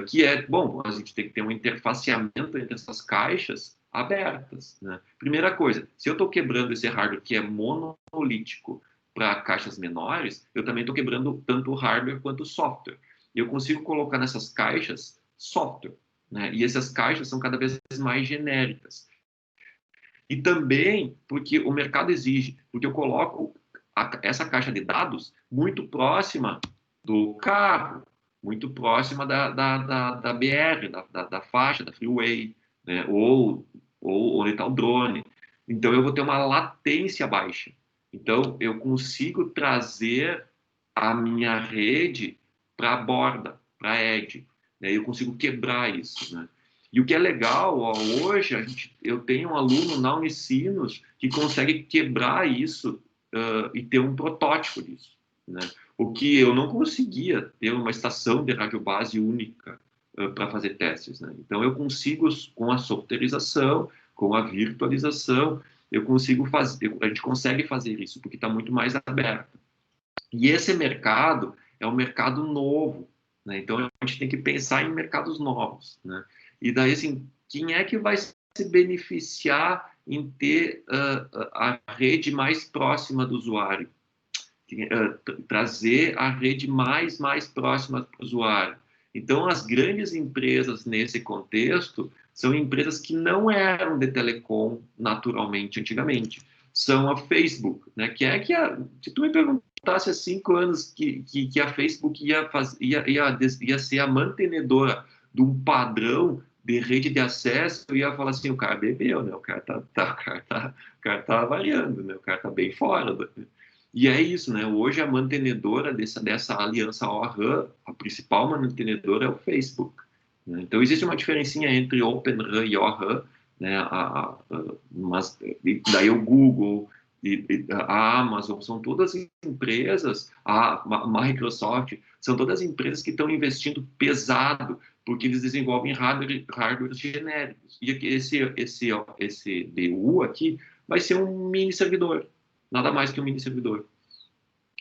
Que é, bom, a gente tem que ter um interfaceamento entre essas caixas abertas, né? Primeira coisa, se eu estou quebrando esse hardware que é monolítico para caixas menores, eu também estou quebrando tanto o hardware quanto o software. Eu consigo colocar nessas caixas software, né? E essas caixas são cada vez mais genéricas. E também porque o mercado exige, porque eu coloco essa caixa de dados muito próxima do carro, muito próxima da BR, da faixa, da freeway, né? ou onde está o drone. Então, eu vou ter uma latência baixa. Então, eu consigo trazer a minha rede para a borda, para a edge. Né? Eu consigo quebrar isso. Né? E o que é legal, ó, hoje eu tenho um aluno na Unicinos que consegue quebrar isso e ter um protótipo disso. Né? O que eu não conseguia ter uma estação de rádio base única para fazer testes. Né? Então, eu consigo, com a softwareização, com a virtualização, a gente consegue fazer isso, porque está muito mais aberto. E esse mercado é um mercado novo, né? Então, a gente tem que pensar em mercados novos. Né? E daí, assim, quem é que vai se beneficiar em ter a rede mais próxima do usuário? Trazer a rede mais próxima do usuário. Então, as grandes empresas nesse contexto são empresas que não eram de telecom naturalmente antigamente. São a Facebook, né? Se tu me perguntasse há 5 anos que a Facebook ia ser a mantenedora de um padrão de rede de acesso, eu ia falar assim, o cara bebeu, né? O cara tá variando, né? O cara tá bem fora. E é isso, né? Hoje a mantenedora dessa aliança ORAN, a principal mantenedora é o Facebook. Né? Então existe uma diferencinha entre Open RAN e ORAN, né? Mas daí o Google e a Amazon são todas empresas, a Microsoft são todas empresas que estão investindo pesado porque eles desenvolvem hardware genéricos. E aqui, esse DU aqui vai ser um mini servidor, nada mais que um mini servidor.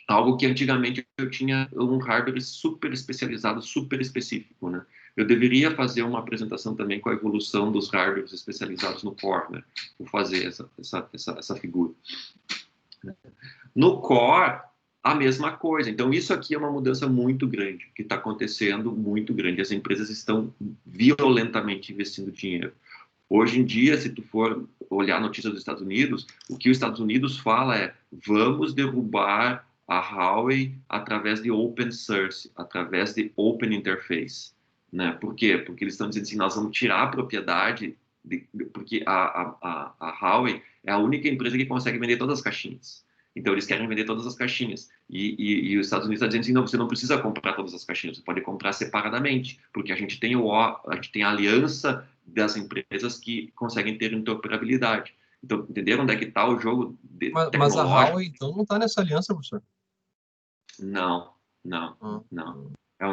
Algo que antigamente eu tinha um hardware super especializado, super específico, né? Eu deveria fazer uma apresentação também com a evolução dos hardwares especializados no core, né? Vou fazer essa figura. No core, a mesma coisa. Então, isso aqui é uma mudança muito grande, que está acontecendo muito grande. As empresas estão violentamente investindo dinheiro. Hoje em dia, se tu for olhar a notícia dos Estados Unidos, o que os Estados Unidos fala é: vamos derrubar a Huawei através de open source, através de open interface, né? Por quê? Porque eles estão dizendo assim: nós vamos tirar a propriedade, porque a Huawei é a única empresa que consegue vender todas as caixinhas. Então, eles querem vender todas as caixinhas. E os Estados Unidos estão dizendo assim: não, você não precisa comprar todas as caixinhas, você pode comprar separadamente, porque a gente tem a aliança das empresas que conseguem ter interoperabilidade. Então, entenderam onde é que está o jogo Mas a tecnológico? Huawei, então, não está nessa aliança, professor? Não, não, Ah, não. É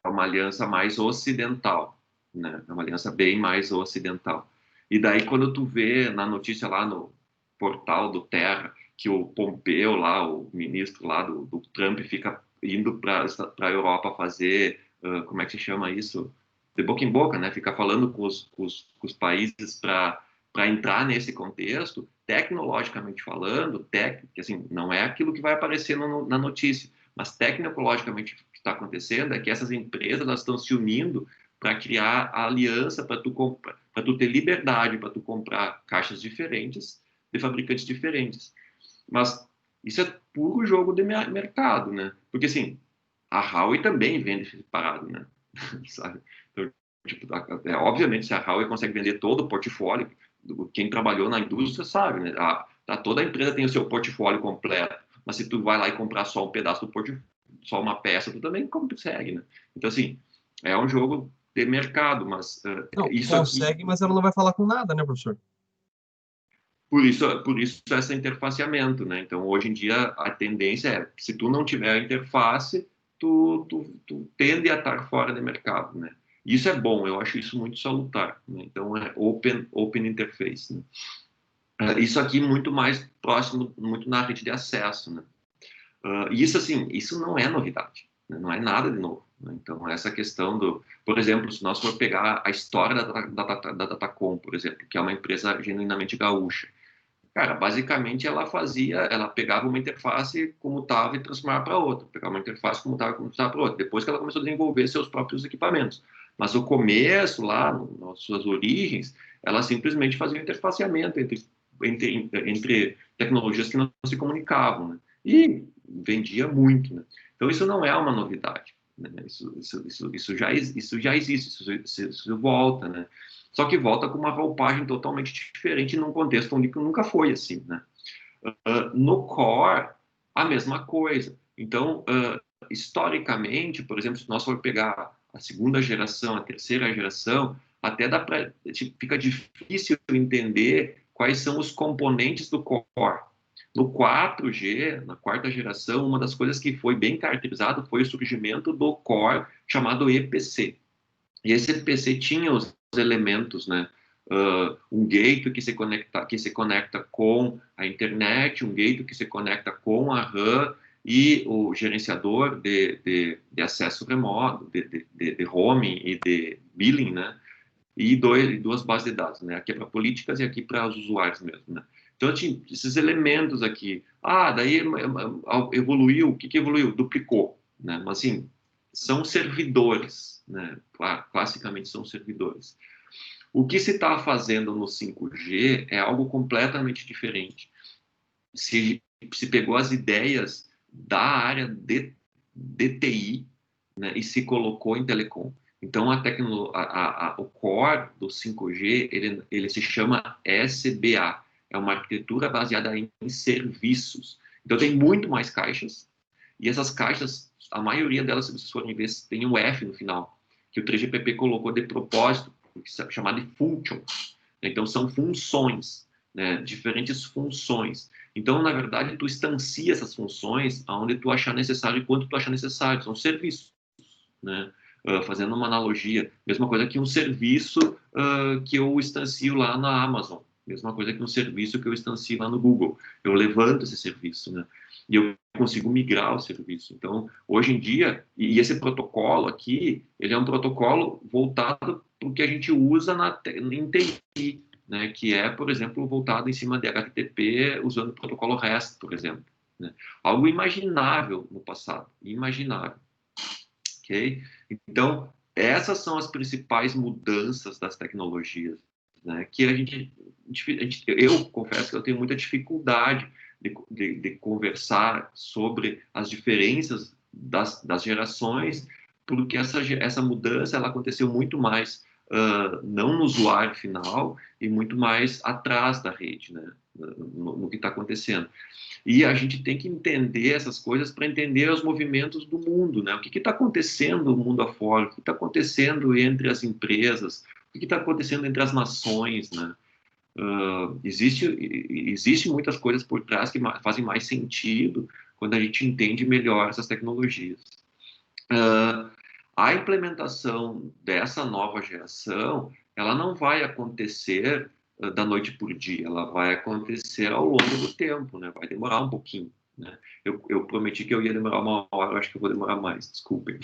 uma aliança mais ocidental, né? É uma aliança bem mais ocidental. E daí, quando tu vê na notícia lá no portal do Terra, que o Pompeu lá, o ministro lá do Trump, fica indo para a Europa fazer, como é que se chama isso? De boca em boca, né? Fica falando com os países para entrar nesse contexto, tecnologicamente falando, assim, não é aquilo que vai aparecer na notícia, mas tecnologicamente o que está acontecendo é que essas empresas elas estão se unindo para criar a aliança para tu ter liberdade para tu comprar caixas diferentes de fabricantes diferentes. Mas isso é puro jogo de mercado, né? Porque assim, a Huawei também vende separado, né? Sabe? Então, tipo, obviamente, se a Huawei consegue vender todo o portfólio, quem trabalhou na indústria sabe, né? Toda a empresa tem o seu portfólio completo, mas se tu vai lá e comprar só um pedaço do portfólio, só uma peça, tu também consegue, né? Então, assim, é um jogo de mercado, mas não, isso aqui, consegue, mas ela não vai falar com nada, né, professor? por isso esse interfaceamento, né? Então, hoje em dia, a tendência é, se tu não tiver a interface, tu tende a estar fora do mercado, né? Isso é bom, eu acho isso muito salutar, né? Então, é open interface, né? Isso aqui muito mais próximo, muito na rede de acesso, né? Isso, assim, isso não é novidade, né? Não é nada de novo, né? Então, essa questão por exemplo, se nós for pegar a história da Datacom, por exemplo, que é uma empresa genuinamente gaúcha, cara, basicamente ela pegava uma interface como estava e transformava para outra, pegava uma interface como estava e transformava para outra, depois que ela começou a desenvolver seus próprios equipamentos. Mas o começo, lá, nas suas origens, ela simplesmente fazia um interfaceamento entre tecnologias que não se comunicavam, né? E vendia muito, né? Então, isso não é uma novidade, né? Isso já existe, isso volta, né? Só que volta com uma roupagem totalmente diferente num contexto onde nunca foi assim, né? No core, a mesma coisa. Então, historicamente, por exemplo, se nós for pegar a segunda geração, a terceira geração, até fica difícil entender quais são os componentes do core. No 4G, na quarta geração, uma das coisas que foi bem caracterizado foi o surgimento do core chamado EPC. E esse EPC tinha os elementos, né? Um gateway que se conecta com a internet, um gateway que se conecta com a RAM e o gerenciador de acesso remoto, de roaming e de billing, né? E duas bases de dados, né? Aqui é para políticas e aqui para os usuários mesmo, né? Então, tinha esses elementos aqui. Daí evoluiu. O que evoluiu? Duplicou, né? Mas, assim, são servidores, né? Classicamente são servidores. O que se está fazendo no 5G é algo completamente diferente. Se pegou as ideias da área de TI, né, e se colocou em telecom. Então, o core do 5G, ele se chama SBA. É uma arquitetura baseada em serviços. Então, tem muito mais caixas. E essas caixas, a maioria delas, se vocês forem ver, tem um F no final, que o 3GPP colocou de propósito, chamado de functions. Então, são funções, né, diferentes funções. Então, na verdade, tu instancia essas funções aonde tu achar necessário e quando tu achar necessário. São serviços, né? Fazendo uma analogia, mesma coisa que um serviço que eu instancio lá na Amazon, mesma coisa que um serviço que eu instancio lá no Google. Eu levanto esse serviço, né? E eu consigo migrar o serviço. Então, hoje em dia, e esse protocolo aqui, ele é um protocolo voltado para o que a gente usa em TI, né? Que é, por exemplo, voltado em cima de HTTP, usando o protocolo REST, por exemplo. Né? Algo imaginável no passado, imaginável. Ok? Então, essas são as principais mudanças das tecnologias, né? Que eu confesso que eu tenho muita dificuldade de conversar sobre as diferenças das gerações, porque essa mudança ela aconteceu muito mais não no usuário final e muito mais atrás da rede, né? No que está acontecendo. E a gente tem que entender essas coisas para entender os movimentos do mundo, né? O que está acontecendo no mundo afora, o que está acontecendo entre as empresas, o que está acontecendo entre as nações, né? Existe muitas coisas por trás que fazem mais sentido quando a gente entende melhor essas tecnologias. A implementação dessa nova geração, ela não vai acontecer da noite por dia, ela vai acontecer ao longo do tempo, né? Vai demorar um pouquinho, né? Eu prometi que eu ia demorar 1 hora, acho que eu vou demorar mais, desculpem.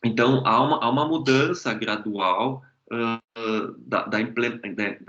Então, há uma mudança gradual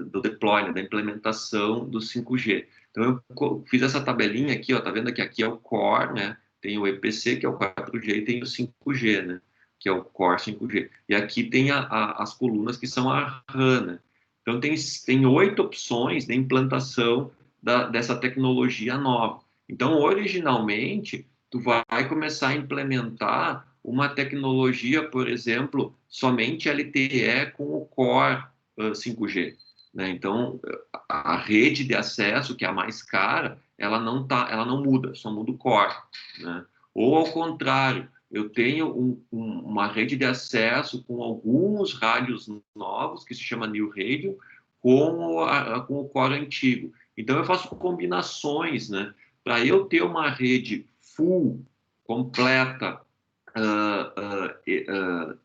do deploy, né, da implementação do 5G. Então, eu fiz essa tabelinha aqui, ó, tá vendo que aqui é o core, né? Tem o EPC, que é o 4G, e tem o 5G, né? Que é o core 5G. E aqui tem as colunas que são a RAN, né? Então, tem 8 opções de implantação dessa tecnologia nova. Então, originalmente, tu vai começar a implementar uma tecnologia, por exemplo, somente LTE com o Core 5G. Né? Então, a rede de acesso, que é a mais cara, ela não muda, só muda o Core. Né? Ou, ao contrário, eu tenho uma rede de acesso com alguns rádios novos, que se chama New Radio, com o Core antigo. Então, eu faço combinações, né? Para eu ter uma rede full, completa,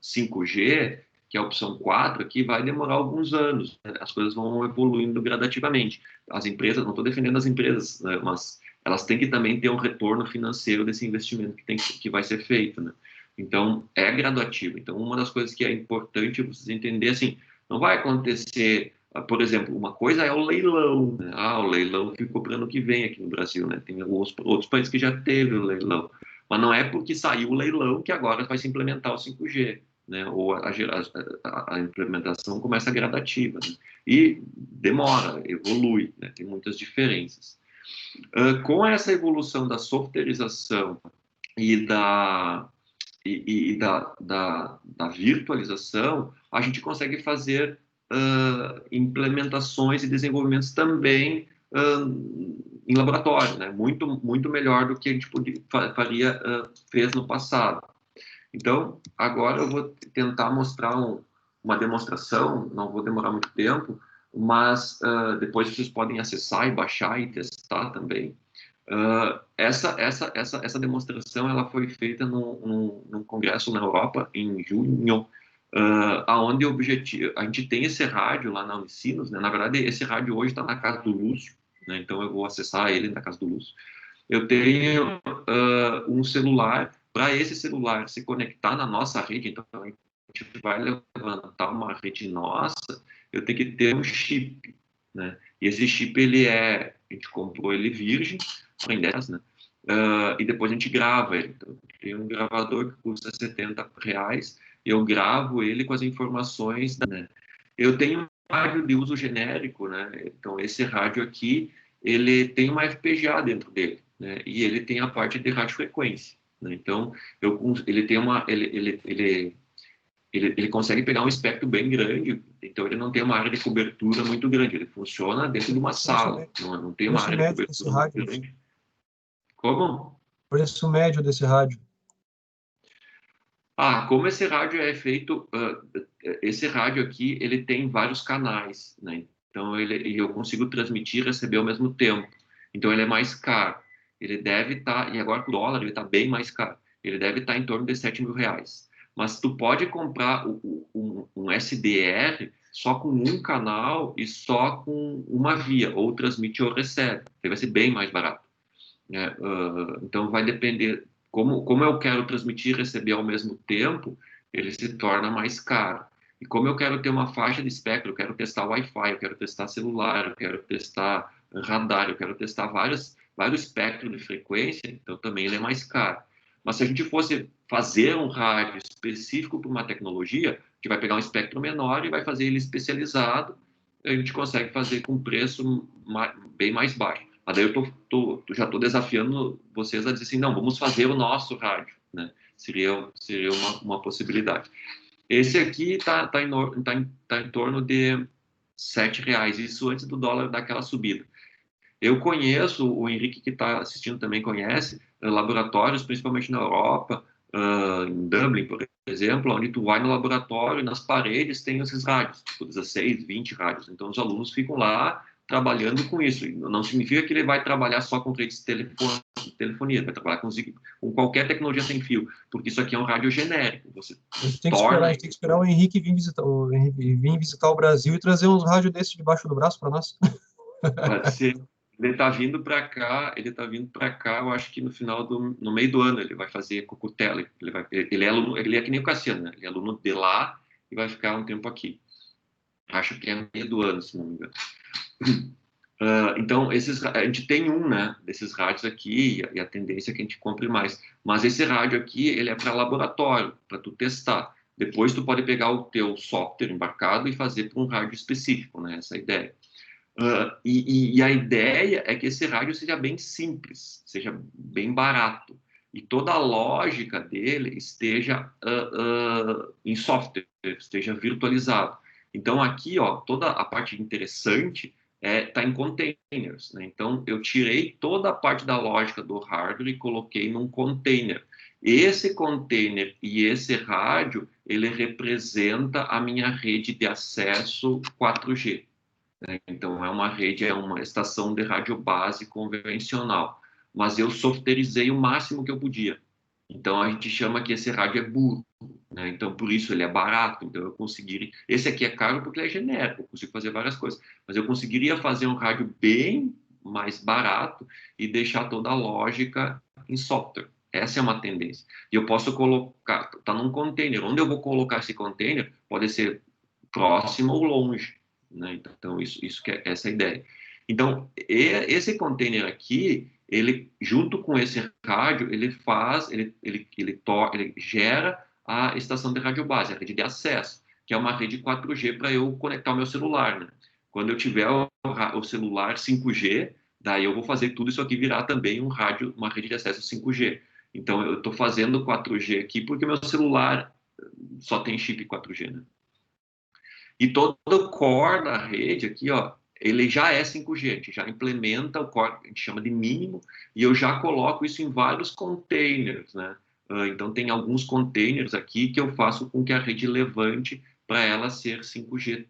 5G, que é a opção 4 aqui, vai demorar alguns anos. Né? As coisas vão evoluindo gradativamente. As empresas, não estou defendendo as empresas, né? Mas elas têm que também ter um retorno financeiro desse investimento que vai ser feito. Né? Então, é gradativo. Então, uma das coisas que é importante vocês entender, assim, não vai acontecer, por exemplo, uma coisa é o leilão. Né? O leilão ficou para o ano que vem aqui no Brasil. Né? Tem alguns outros países que já teve o leilão. Mas não é porque saiu o leilão que agora vai se implementar o 5G, né? Ou a implementação começa gradativa, né? E demora, evolui, né? Tem muitas diferenças. Com essa evolução da softwareização e da virtualização, a gente consegue fazer implementações e desenvolvimentos também em laboratório, né? Muito melhor do que a gente fez no passado. Então, agora eu vou tentar mostrar uma demonstração, não vou demorar muito tempo, mas depois vocês podem acessar e baixar e testar também. Essa demonstração ela foi feita num congresso na Europa em junho, aonde a gente tem esse rádio lá na Unicinos, né? Na verdade, esse rádio hoje está na casa do Lúcio, né? Então eu vou acessar ele na casa do Lúcio. Eu tenho um celular, para esse celular se conectar na nossa rede, então a gente vai levantar uma rede nossa, eu tenho que ter um chip, né? E esse chip, a gente comprou ele virgem, em 10, né? E depois a gente grava ele. Então, tem um gravador que custa R$70, eu gravo ele com as informações, né? Eu tenho um rádio de uso genérico, né? Então, esse rádio aqui, ele tem uma FPGA dentro dele, né? E ele tem a parte de radiofrequência, né? Então, ele tem ele consegue pegar um espectro bem grande, então ele não tem uma área de cobertura muito grande, ele funciona dentro de uma sala, não tem uma área de cobertura muito grande. Como? Preço médio desse rádio. Como esse rádio é feito, esse rádio aqui, ele tem vários canais, né? Então, eu consigo transmitir e receber ao mesmo tempo. Então, ele é mais caro. Ele deve estar, e agora com o dólar, ele está bem mais caro. ele deve estar em torno de R$7.000. Mas tu pode comprar um SDR só com um canal e só com uma via, ou transmite ou recebe. Aí vai ser bem mais barato, né? Então vai depender, como eu quero transmitir e receber ao mesmo tempo, ele se torna mais caro. E como eu quero ter uma faixa de espectro, eu quero testar Wi-Fi, eu quero testar celular, eu quero testar radar, eu quero testar vários espectros de frequência, então também ele é mais caro. Mas se a gente fosse fazer um rádio específico para uma tecnologia, a gente vai pegar um espectro menor e vai fazer ele especializado, a gente consegue fazer com preço bem mais baixo. Mas daí eu já estou desafiando vocês a dizer assim, não, vamos fazer o nosso rádio, né? Seria uma possibilidade. Esse aqui tá em torno de R$7, isso antes do dólar dar aquela subida. Eu conheço, o Henrique que está assistindo também conhece, laboratórios, principalmente na Europa, em Dublin, por exemplo, onde tu vai no laboratório e nas paredes tem esses rádios, tipo 16, 20 rádios. Então, os alunos ficam lá trabalhando com isso. Não significa que ele vai trabalhar só com redes de telefonia, vai trabalhar com qualquer tecnologia sem fio, porque isso aqui é um rádio genérico. Você tem que esperar o Henrique vir visitar o Brasil e trazer uns rádios desses debaixo do braço para nós. Pode ser. Ele está vindo para cá, eu acho que no meio do ano ele vai fazer Cucutela. Ele é que nem o Cassiano, né? Ele é aluno de lá e vai ficar um tempo aqui. Acho que é no meio do ano, se não me engano. Então, a gente tem né, desses rádios aqui, e a tendência é que a gente compre mais. Mas esse rádio aqui, ele é para laboratório, para tu testar. Depois tu pode pegar o teu software embarcado e fazer para um rádio específico, né? Essa é a ideia. E a ideia é que esse rádio seja bem simples, seja bem barato. E toda a lógica dele esteja em software, esteja virtualizado. Então, aqui, ó, toda a parte interessante está em containers, né? Então, eu tirei toda a parte da lógica do hardware e coloquei num container. Esse container e esse rádio, ele representa a minha rede de acesso 4G. Então, é uma estação de rádio base convencional, mas eu softwareizei o máximo que eu podia. Então, a gente chama que esse rádio é burro, né? Então, por isso ele é barato. Então, eu conseguiria... Esse aqui é caro porque ele é genérico, eu consigo fazer várias coisas, mas eu conseguiria fazer um rádio bem mais barato e deixar toda a lógica em software. Essa é uma tendência. E eu posso colocar... Está num container. Onde eu vou colocar esse container pode ser próximo ou longe, né? Então, isso que é essa ideia. Então, esse container aqui, ele, junto com esse rádio, ele gera a estação de rádio base, a rede de acesso, que é uma rede 4G para eu conectar o meu celular, né? Quando eu tiver o celular 5G, daí eu vou fazer tudo isso aqui virar também uma rede de acesso 5G. Então, eu estou fazendo 4G aqui porque meu celular só tem chip 4G, né? E todo o core da rede aqui, ó, ele já é 5G, a gente já implementa o core, a gente chama de mínimo, e eu já coloco isso em vários containers, né? Então, tem alguns containers aqui que eu faço com que a rede levante para ela ser 5G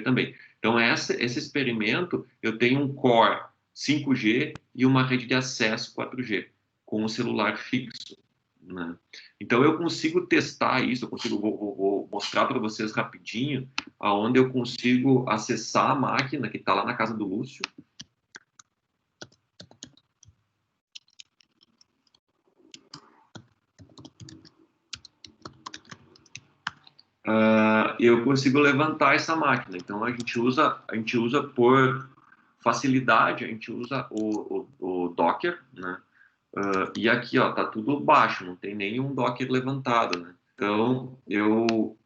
também. Então, esse experimento, eu tenho um core 5G e uma rede de acesso 4G, com o celular fixo, né? Então, eu consigo testar isso, vou mostrar para vocês rapidinho, aonde eu consigo acessar a máquina que está lá na casa do Lúcio. Eu consigo levantar essa máquina. Então, a gente usa por facilidade, a gente usa o Docker, né? E aqui, ó, tá tudo baixo, não tem nenhum Docker levantado, né? Então, eu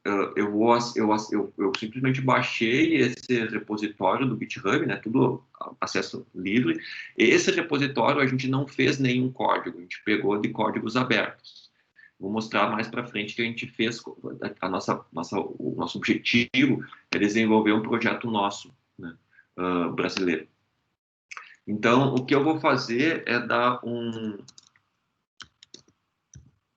simplesmente baixei esse repositório do GitHub, né? Tudo acesso livre. Esse repositório a gente não fez nenhum código, a gente pegou de códigos abertos. Vou mostrar mais para frente que a gente fez, o nosso objetivo é desenvolver um projeto nosso, né? Brasileiro. Então, o que eu vou fazer é dar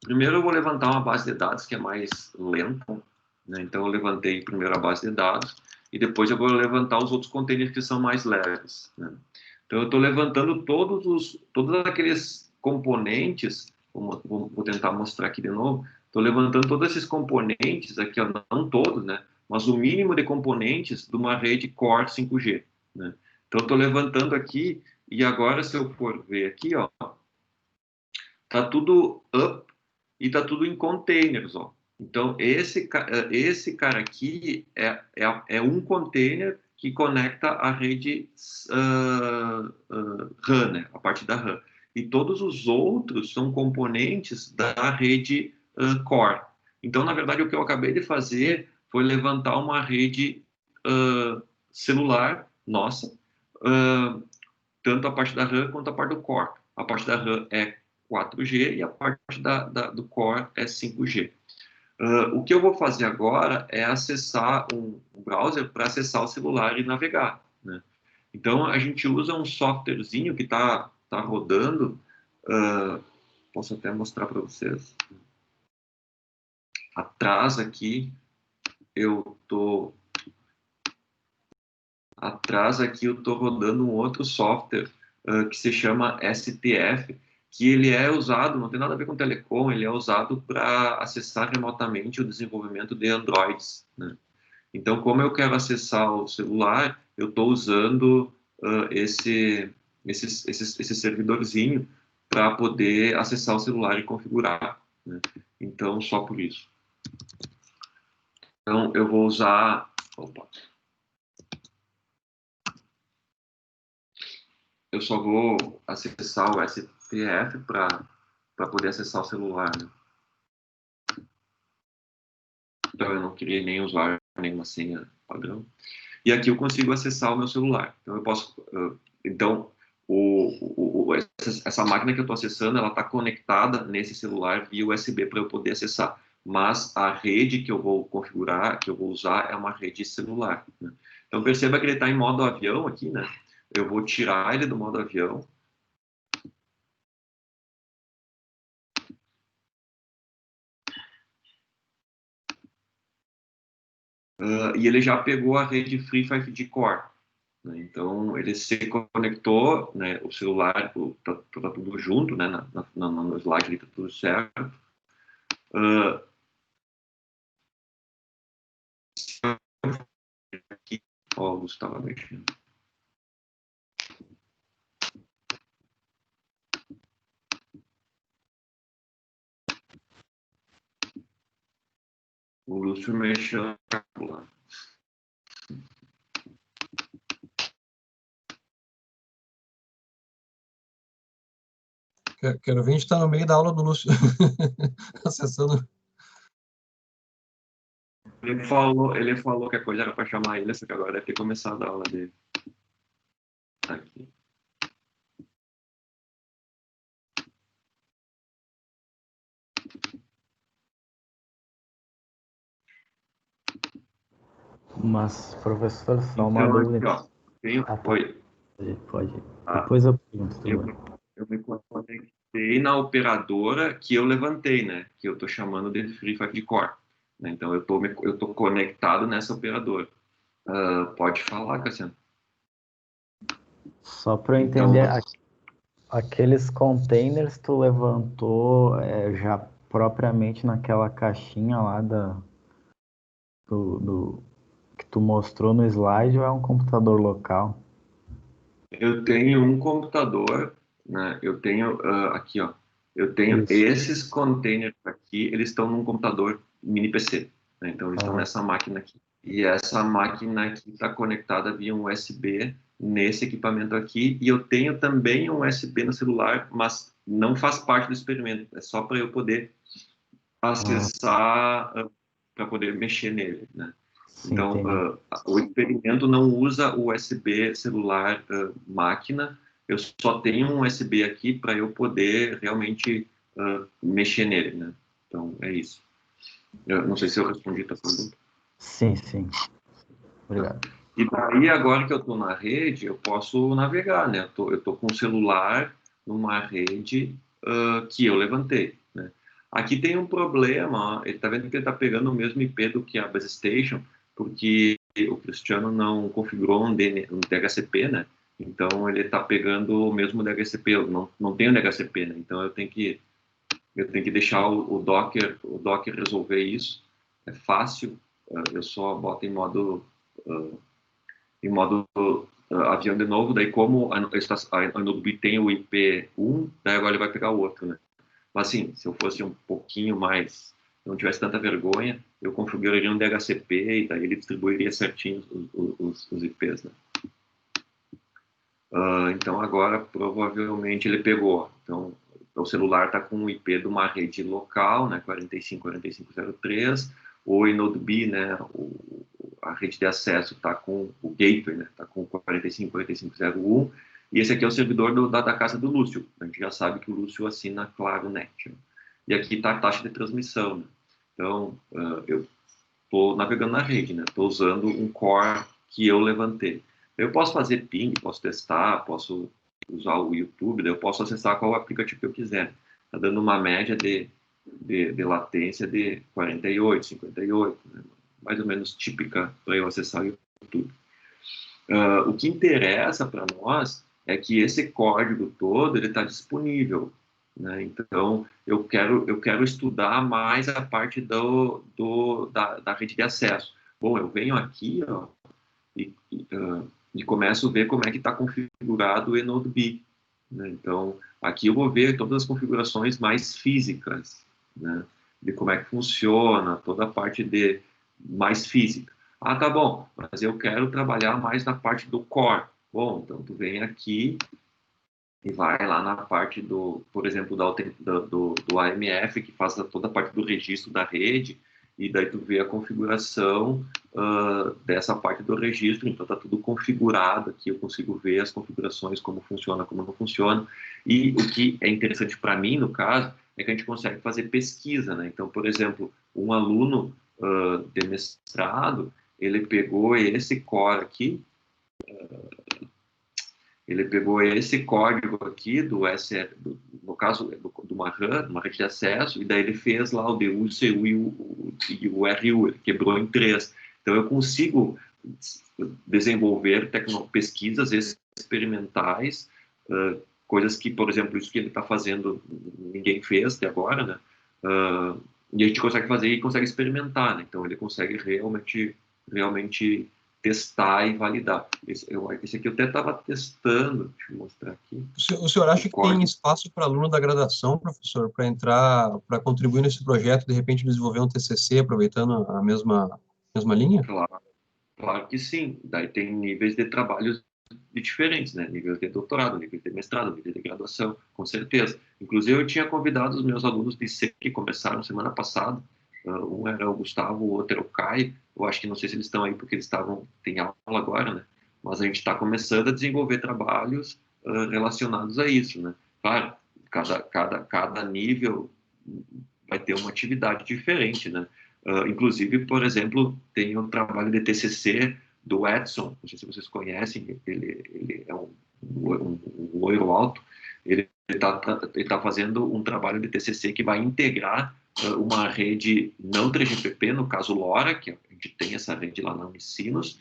Primeiro eu vou levantar uma base de dados que é mais lenta, né? Então, eu levantei primeiro a base de dados e depois eu vou levantar os outros containers que são mais leves, né? Então, eu estou levantando todos aqueles componentes vou tentar mostrar aqui de novo. Estou levantando todos esses componentes aqui, ó, não todos, né? Mas o mínimo de componentes de uma rede Core 5G, né? Então, estou levantando aqui, e agora, se eu for ver aqui, ó, tá tudo up e tá tudo em containers, ó. Então, esse cara aqui é um container que conecta a rede RAN, né? A parte da RAN. E todos os outros são componentes da rede Core. Então, na verdade, o que eu acabei de fazer foi levantar uma rede celular nossa, tanto a parte da RAM quanto a parte do Core. A parte da RAM é 4G e a parte do Core é 5G. O que eu vou fazer agora é acessar um browser para acessar o celular e navegar, né? Então, a gente usa um softwarezinho que tá rodando, posso até mostrar para vocês. Atrás aqui, eu tô rodando um outro software que se chama STF, que ele é usado, não tem nada a ver com telecom, ele é usado para acessar remotamente o desenvolvimento de Androids, né? Então, como eu quero acessar o celular, eu estou usando esse servidorzinho para poder acessar o celular e configurar, né? Então, só por isso. Então, eu vou usar... Opa. Eu só vou acessar o STF para poder acessar o celular, né? Então, eu não criei nem usuário, nenhuma senha padrão. E aqui eu consigo acessar o meu celular. Então, eu posso... então, essa máquina que eu estou acessando, ela está conectada nesse celular via USB para eu poder acessar. Mas a rede que eu vou configurar, que eu vou usar, é uma rede celular, né? Então, perceba que ele está em modo avião aqui, né? Eu vou tirar ele do modo avião. E ele já pegou a rede Free 5G Core, né? Então, ele se conectou, né? O celular, tá tudo junto, né? No slide ali tá tudo certo. Aqui, ó, o Lúcio estava mexendo. O Lúcio mexeu lá. Quero ver a gente estar no meio da aula do Lúcio, acessando. Ele falou que a coisa era para chamar ele, só que agora deve ter começado a aula dele. Aqui. Mas, professor, só uma Então, dúvida. aqui, ó, Pode. Depois eu pergunto. Eu me conectei na operadora que eu levantei, né? Que eu estou chamando de Free 5G Core, né? Então, eu tô conectado nessa operadora. Pode falar, Cassiano. Só para eu entender, aqueles containers tu levantou já propriamente naquela caixinha lá do que tu mostrou no slide, ou é um computador local? Eu tenho um computador, né? Eu tenho aqui, ó. Eu tenho Isso. esses containers aqui, eles estão num computador mini PC, né? Então, eles estão nessa máquina aqui. E essa máquina aqui está conectada via um USB nesse equipamento aqui. E eu tenho também um USB no celular, mas não faz parte do experimento. É só para eu poder acessar, para poder mexer nele, né? Sim, Então, o experimento não usa o USB celular máquina, eu só tenho um USB aqui para eu poder realmente mexer nele, né? Então, é isso. Eu não sei se eu respondi a tua pergunta. Sim. Obrigado. E daí, agora que eu estou na rede, eu posso navegar, né? Eu tô com o celular numa rede que eu levantei, né? Aqui tem um problema, ó, ele está vendo que ele está pegando o mesmo IP do que a Base Station, porque o Cristiano não configurou um DHCP, né? Então, ele está pegando o mesmo DHCP, eu não tenho DHCP, né? Então, eu tenho que eu tenho que deixar o Docker resolver isso. É fácil, eu só boto em modo avião de novo, daí como a Node tem o IP1, daí agora ele vai pegar o outro, né? Mas assim, se eu fosse um pouquinho mais, não tivesse tanta vergonha, eu configuraria um DHCP e daí ele distribuiria certinho os IPs, né? Então agora provavelmente ele pegou. Então o celular está com um IP de uma rede local, né, 45.45.0.3, o InnodeB, né, a rede de acesso está com o gateway, né, está com 45.45.0.1, e esse aqui é o servidor da casa do Lúcio. A gente já sabe que o Lúcio assina Claro Net. Né? E aqui está a taxa de transmissão. Né? Então eu estou navegando na rede, né? Estou usando um core que eu levantei. Eu posso fazer ping, posso testar, posso usar o YouTube, eu posso acessar qual aplicativo que eu quiser. Está dando uma média de latência de 48, 58, né? Mais ou menos típica para eu acessar o YouTube. O que interessa para nós é que esse código todo ele está disponível, né? Então eu quero estudar mais a parte da rede de acesso. Bom, eu venho aqui, ó, e começo a ver como é que está configurado o EnodeB, né? Então aqui eu vou ver todas as configurações mais físicas, né? De como é que funciona toda a parte de mais física. Ah, tá bom, mas eu quero trabalhar mais na parte do core. Bom, então tu vem aqui e vai lá na parte por exemplo, do AMF, que faz toda a parte do registro da rede, e daí tu vê a configuração dessa parte do registro, então tá tudo configurado aqui, eu consigo ver as configurações, como funciona, como não funciona, e o que é interessante para mim, no caso, é que a gente consegue fazer pesquisa, né? Então, por exemplo, um aluno de mestrado, ele pegou esse core aqui, ele pegou esse código aqui no caso de uma RAM, uma rede de acesso, e daí ele fez lá o DU, o CU e o RU, ele quebrou em três. Então eu consigo desenvolver pesquisas experimentais, coisas que, por exemplo, isso que ele está fazendo, ninguém fez até agora, né? E a gente consegue fazer e consegue experimentar, né? Então ele consegue realmente testar e validar. Esse aqui eu até estava testando, deixa eu mostrar aqui. O senhor acha que tem espaço para aluno da graduação, professor, para entrar, para contribuir nesse projeto, de repente desenvolver um TCC, aproveitando a mesma linha? Claro que sim. Daí tem níveis de trabalhos diferentes, né? Nível de doutorado, nível de mestrado, nível de graduação, com certeza. Inclusive, eu tinha convidado os meus alunos de C que começaram semana passada. Um era o Gustavo, o outro era o Caio. Eu acho que não sei se eles estão aí porque têm aula agora, né? Mas a gente está começando a desenvolver trabalhos relacionados a isso, né? Claro, cada nível vai ter uma atividade diferente, né? Inclusive, por exemplo, tem um trabalho de TCC do Edson, não sei se vocês conhecem, ele é um loiro alto, ele está fazendo um trabalho de TCC que vai integrar uma rede não 3GPP, no caso LoRa, que a gente tem essa rede lá na Unicinos,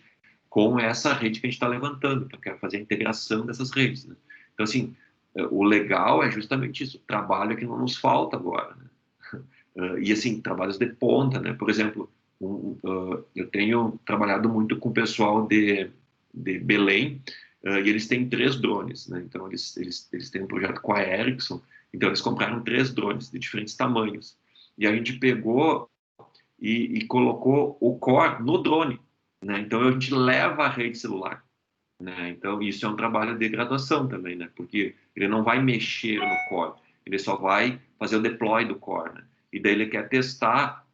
com essa rede que a gente está levantando, então quero fazer a integração dessas redes. Né? Então, assim, o legal é justamente isso, o trabalho que não nos falta agora, né? E assim, trabalhos de ponta, né? Por exemplo, eu tenho trabalhado muito com o pessoal de Belém, e eles têm 3 drones, né? Então, eles têm um projeto com a Ericsson, então eles compraram 3 drones de diferentes tamanhos. E a gente pegou e colocou o core no drone, né? Então, a gente leva a rede celular, né? Então, isso é um trabalho de graduação também, né? Porque ele não vai mexer no core, ele só vai fazer o deploy do core, né? E daí ele quer testar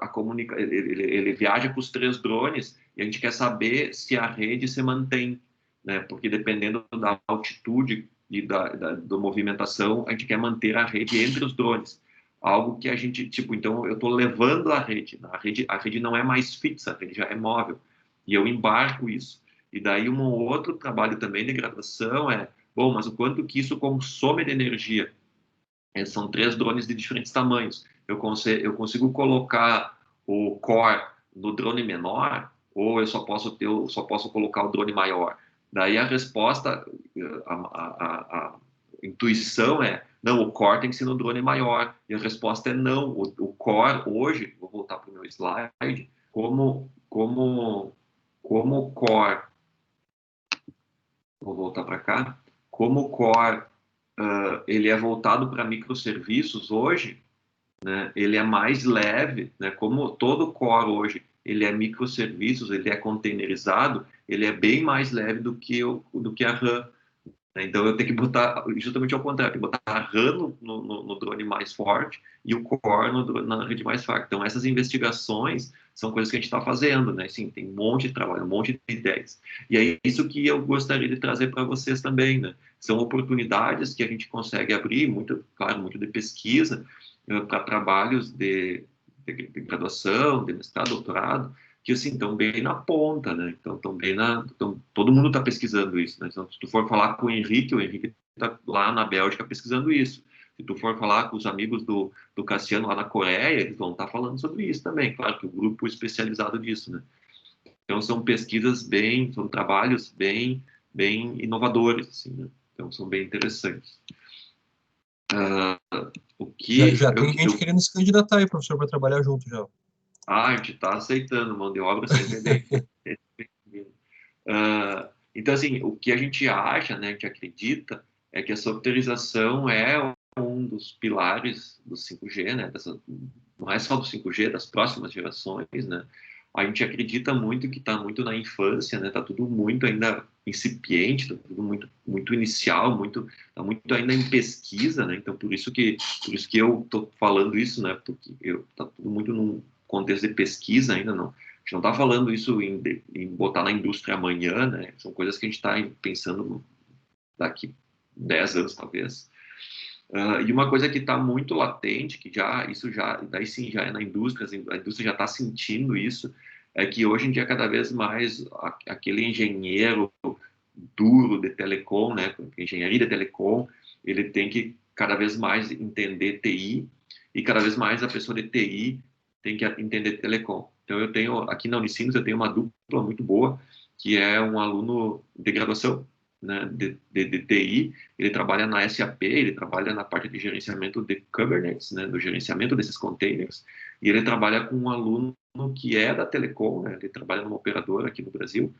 a comunicação, ele viaja com os 3 drones e a gente quer saber se a rede se mantém, né? Porque dependendo da altitude e da movimentação, a gente quer manter a rede entre os drones. Algo que a gente, tipo, então eu estou levando a rede não é mais fixa, a rede já é móvel. E eu embarco isso. E daí um outro trabalho também de graduação bom, mas o quanto que isso consome de energia? São 3 drones de diferentes tamanhos. Eu consigo colocar o core no drone menor ou eu só posso colocar o drone maior? Daí a resposta, intuição é, não, o core tem que ser no drone maior. E a resposta é não. O core hoje, vou voltar para o meu slide, como o core, vou voltar para cá, como o core ele é voltado para microserviços hoje, né, ele é mais leve, né, como todo core hoje, ele é microserviços, ele é containerizado, ele é bem mais leve do que a RAM. Então eu tenho que botar justamente ao contrário, tenho que botar a RAM no drone mais forte e o core na rede mais fraca. Então essas investigações são coisas que a gente está fazendo, né? Sim, tem um monte de trabalho, um monte de ideias. E é isso que eu gostaria de trazer para vocês também, né? São oportunidades que a gente consegue abrir, muito, claro, muito de pesquisa, para trabalhos de graduação, de mestrado, doutorado, que assim estão bem na ponta, né? Então estão bem todo mundo está pesquisando isso, né? Então, se tu for falar com o Henrique está lá na Bélgica pesquisando isso. Se tu for falar com os amigos do Cassiano lá na Coreia, eles vão estar falando sobre isso também. Claro que o grupo especializado nisso, né? Então são pesquisas são trabalhos bem inovadores, assim, né? Então são bem interessantes. O que Já tem gente querendo se candidatar aí, professor, para trabalhar junto já. A gente está aceitando, mão de obra sempre é bem. Então, assim, o que a gente acha, né, a gente acredita, é que a softwareização é um dos pilares do 5G, né, não é só do 5G, das próximas gerações, né. A gente acredita muito que está muito na infância, né, está tudo muito ainda incipiente, está tudo muito inicial, está muito ainda em pesquisa, né, então por isso que eu estou falando isso, né, porque está tudo muito num contexto de pesquisa ainda, não. A gente não está falando isso em botar na indústria amanhã, né? São coisas que a gente está pensando daqui 10 anos, talvez. E uma coisa que está muito latente, que daí sim, já é na indústria, a indústria já está sentindo isso, é que hoje em dia, cada vez mais, aquele engenheiro duro de telecom, né? Engenharia de telecom, ele tem que cada vez mais entender TI, e cada vez mais a pessoa de TI tem que entender telecom. Então, eu tenho, aqui na Unicinos, eu tenho uma dupla muito boa, que é um aluno de graduação, né, de TI, ele trabalha na SAP, ele trabalha na parte de gerenciamento de Kubernetes, né, do gerenciamento desses containers, e ele trabalha com um aluno que é da telecom, né, ele trabalha numa operadora aqui no Brasil,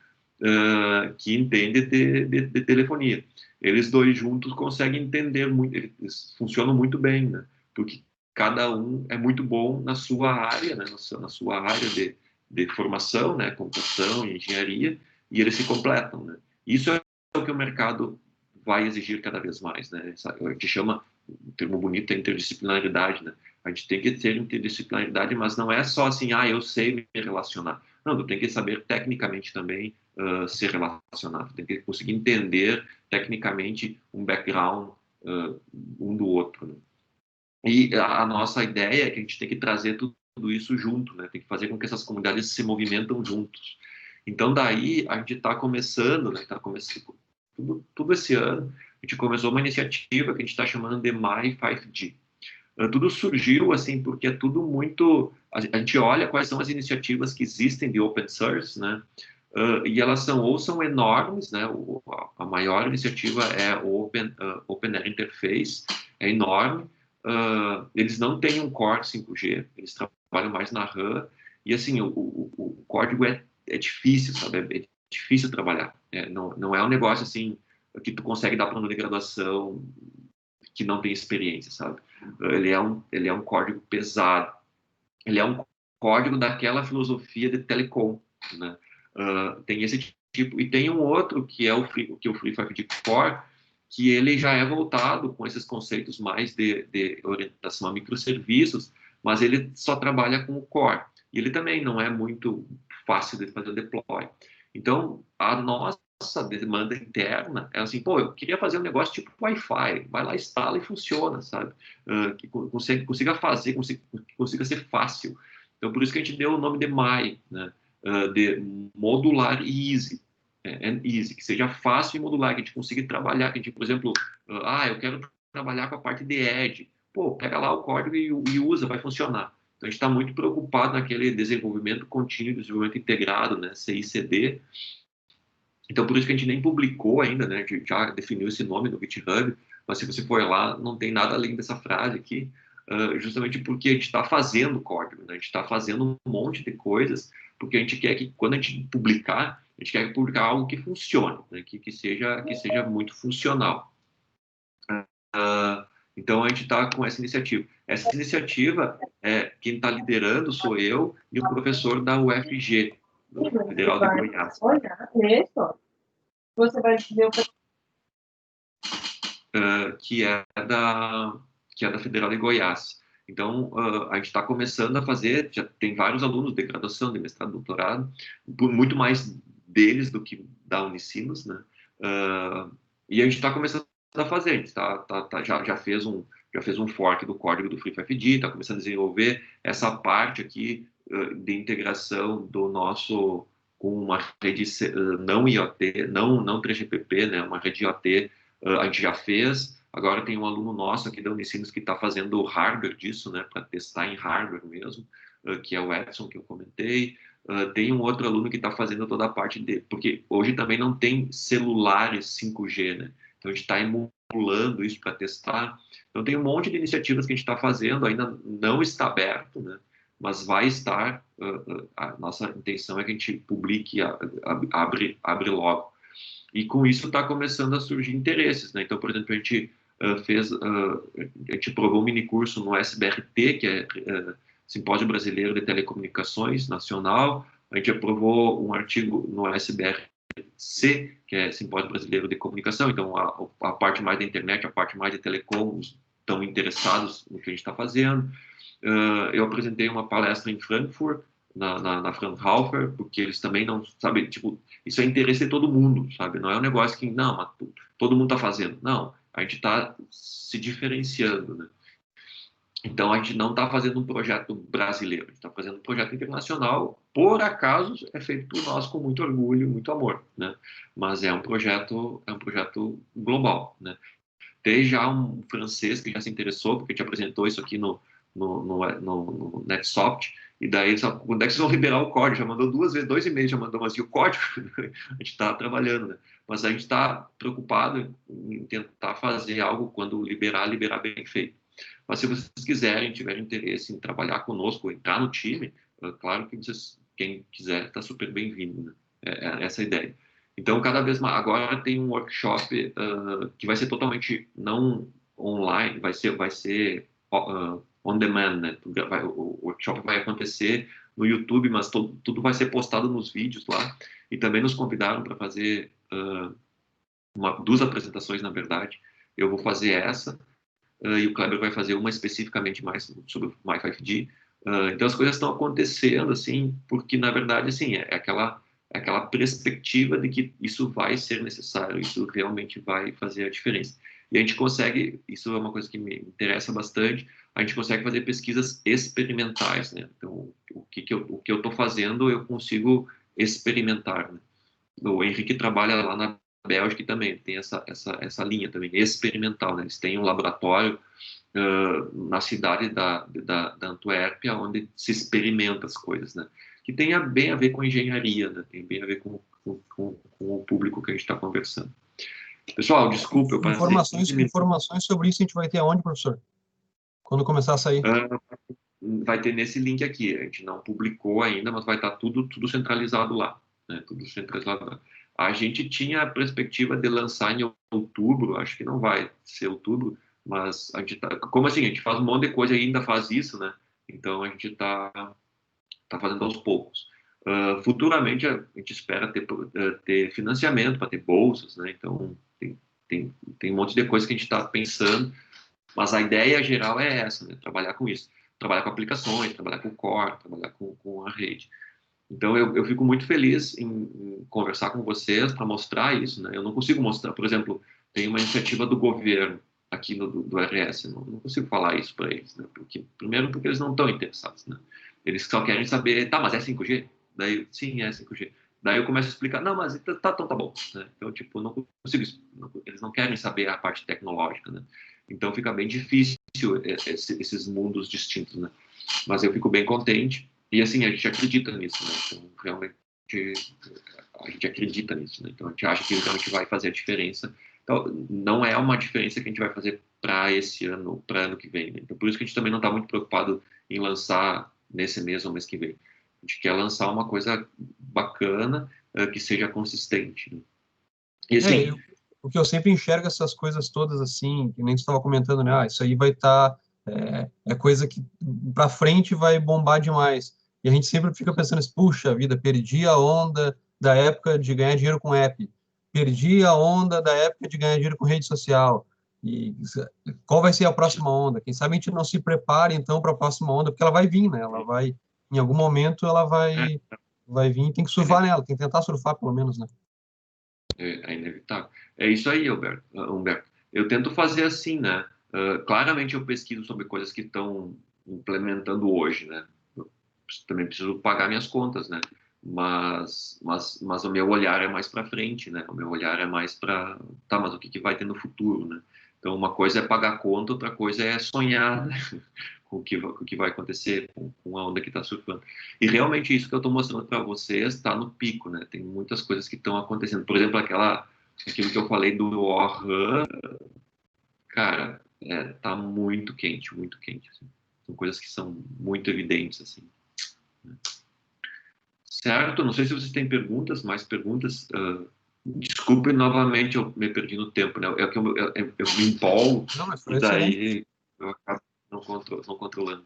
que entende de telefonia. Eles dois juntos conseguem entender muito, eles funcionam muito bem, né, porque cada um é muito bom na sua área, né, na sua área de formação, né, computação e engenharia, e eles se completam, né. Isso é o que o mercado vai exigir cada vez mais, né. A gente chama, um termo bonito, é interdisciplinaridade, né. A gente tem que ter interdisciplinaridade, mas não é só assim, eu sei me relacionar. Não, tu tem que saber tecnicamente também se relacionar, tu tem que conseguir entender tecnicamente um background um do outro, né? E a nossa ideia é que a gente tem que trazer tudo isso junto, né? Tem que fazer com que essas comunidades se movimentam juntos. Então, daí, a gente está começando, né? Tá começando tudo esse ano, a gente começou uma iniciativa que a gente está chamando de My 5G. Tudo surgiu, assim, porque é tudo muito... A gente olha quais são as iniciativas que existem de open source, né? E elas são enormes, né? A maior iniciativa é o Open Air Interface, é enorme. Eles não têm um core 5G, eles trabalham mais na RAM, e assim, o código é difícil, sabe? É difícil trabalhar. Não é um negócio assim que tu consegue dar para um de graduação que não tem experiência, sabe? Ele é um código pesado. Ele é um código daquela filosofia de telecom, né? Tem esse tipo, e tem um outro que é o Free 5G Core, que ele já é voltado com esses conceitos mais de orientação a microserviços, mas ele só trabalha com o core. E ele também não é muito fácil de fazer o deploy. Então, a nossa demanda interna é assim, eu queria fazer um negócio tipo Wi-Fi, vai lá, instala e funciona, sabe? Que consiga fazer, consiga ser fácil. Então, por isso que a gente deu o nome de MAI, né? De modular e easy. Easy, que seja fácil e modular, que a gente consiga trabalhar, que a gente, por exemplo, eu quero trabalhar com a parte de Edge. Pega lá o código e usa, vai funcionar. Então, a gente está muito preocupado naquele desenvolvimento contínuo, desenvolvimento integrado, né, CI/CD. Então, por isso que a gente nem publicou ainda, né, a gente já definiu esse nome no GitHub, mas se você for lá, não tem nada além dessa frase aqui, justamente porque a gente está fazendo código, né? A gente está fazendo um monte de coisas, porque a gente quer que, quando a gente publicar, a gente quer publicar algo que funcione, né? Que seja muito funcional. Então, a gente está com essa iniciativa. Essa iniciativa, quem está liderando sou eu e o professor da UFG, da Federal de Goiás. Você vai ver que é da Federal de Goiás. Então, a gente está começando a fazer, já tem vários alunos de graduação, de mestrado, doutorado, muito mais deles do que da Unicinos, né? E a gente está começando a fazer, a gente já fez um fork do código do FreeFFD, está começando a desenvolver essa parte aqui de integração do nosso com uma rede não IoT, não 3GPP, né? Uma rede IoT. A gente já fez, agora tem um aluno nosso aqui da Unicinos que está fazendo o hardware disso, né, para testar em hardware mesmo, que é o Edson, que eu comentei. Tem um outro aluno que está fazendo toda a parte de... Porque hoje também não tem celulares 5G, né? Então a gente está emulando isso para testar. Então tem um monte de iniciativas que a gente está fazendo, ainda não está aberto, né? Mas vai estar. A nossa intenção é que a gente publique, abre logo. E com isso está começando a surgir interesses, né? Então, por exemplo, a gente a gente provou um mini curso no SBRT, que é Simpósio Brasileiro de Telecomunicações Nacional. A gente aprovou um artigo no SBRC, que é Simpósio Brasileiro de Comunicação. Então, a parte mais da internet, a parte mais de telecom, estão interessados no que a gente está fazendo. Eu apresentei uma palestra em Frankfurt, na Fraunhofer, porque eles também não, sabe, tipo, isso é interesse de todo mundo, sabe, não é um negócio que, não, mas todo mundo está fazendo, não, a gente está se diferenciando, né? Então a gente não está fazendo um projeto brasileiro, a gente está fazendo um projeto internacional, por acaso é feito por nós com muito orgulho, muito amor, né? Mas é um projeto global, né? Tem já um francês que já se interessou, porque a gente apresentou isso aqui no NetSoft, e daí, quando é que vocês vão liberar o código? Já mandou 2 vezes, 2 e-mails já mandou, mas e o código? A gente está trabalhando, né? Mas a gente está preocupado em tentar fazer algo, quando liberar bem feito. Mas se vocês quiserem, tiverem interesse em trabalhar conosco, entrar no time, claro que quem quiser está super bem-vindo, né? Essa a ideia. Então, cada vez mais, agora tem um workshop que vai ser totalmente não online, vai ser on demand, né? O workshop vai acontecer no YouTube, mas tudo vai ser postado nos vídeos lá. E também nos convidaram para fazer 2 apresentações, na verdade. Eu vou fazer essa, e o Kleber vai fazer uma especificamente mais sobre o MiFi5G. Então as coisas estão acontecendo, assim, porque na verdade, assim, é aquela perspectiva de que isso vai ser necessário, isso realmente vai fazer a diferença. E a gente consegue, isso é uma coisa que me interessa bastante, a gente consegue fazer pesquisas experimentais, né? Então, o que eu estou fazendo, eu consigo experimentar, né? O Henrique trabalha lá na Bélgica também, tem essa linha também, experimental, né? Eles têm um laboratório na cidade da Antuérpia, onde se experimenta as coisas, né? Que tem bem a ver com engenharia, né? Tem bem a ver com o público que a gente está conversando. Pessoal, desculpa, eu passei informações sobre isso a gente vai ter aonde, professor? Quando começar a sair? Vai ter nesse link aqui. A gente não publicou ainda, mas vai estar tudo centralizado lá, né? Tudo centralizado lá. A gente tinha a perspectiva de lançar em outubro, acho que não vai ser outubro, mas a gente como assim, a gente faz um monte de coisa e ainda faz isso, né? Então a gente está fazendo aos poucos. Futuramente a gente espera ter financiamento para ter bolsas, né? Então tem um monte de coisa que a gente está pensando, mas a ideia geral é essa, né? Trabalhar com isso, trabalhar com aplicações, trabalhar com core, trabalhar com a rede. Então eu fico muito feliz em conversar com vocês para mostrar isso, né? Eu não consigo mostrar, por exemplo, tem uma iniciativa do governo aqui do RS, não consigo falar isso para eles, né? Primeiro porque eles não estão interessados, né? Eles só querem saber, tá, mas é 5G? Daí, sim, é 5G. Daí eu começo a explicar, não, mas então tá bom, né? Então, tipo, não consigo, eles não querem saber a parte tecnológica, né? Então fica bem difícil esses mundos distintos, né? Mas eu fico bem contente, e assim, a gente acredita nisso, né? Então, realmente, a gente acredita nisso, né? Então, a gente acha que realmente vai fazer a diferença. Então, não é uma diferença que a gente vai fazer para esse ano, para ano que vem, né? Então, por isso que a gente também não está muito preocupado em lançar nesse mês ou mês que vem. A gente quer lançar uma coisa bacana, que seja consistente, né? E assim, O que eu sempre enxergo essas coisas todas assim, que nem você estava comentando, né? Ah, isso aí vai estar, é coisa que para frente vai bombar demais. E a gente sempre fica pensando assim, puxa vida, perdi a onda da época de ganhar dinheiro com app, perdi a onda da época de ganhar dinheiro com rede social. E qual vai ser a próxima onda? Quem sabe a gente não se prepare então para a próxima onda, porque ela vai vir, né? Ela vai, em algum momento ela é, vai vir, tem que surfar nela, tem que tentar surfar pelo menos, né? é inevitável. É isso aí, Humberto. Eu tento fazer assim, né? Claramente eu pesquiso sobre coisas que estão implementando hoje, né? Eu também preciso pagar minhas contas, né? Mas o meu olhar é mais para frente, né? O meu olhar é mais para, tá, mas o que vai ter no futuro, né? Então, uma coisa é pagar conta, outra coisa é sonhar, né? Com o que vai acontecer com a onda que está surfando. E realmente isso que eu estou mostrando para vocês está no pico, né? Tem muitas coisas que estão acontecendo. Por exemplo, aquilo que eu falei do Wuhan, cara, tá muito quente. Assim. São coisas que são muito evidentes, assim. Certo? Não sei se vocês têm perguntas, mais perguntas. Desculpe novamente, eu me perdi no tempo, né? É que eu me empolgo Não, mas e foi excelente. daí eu acabo não controlando.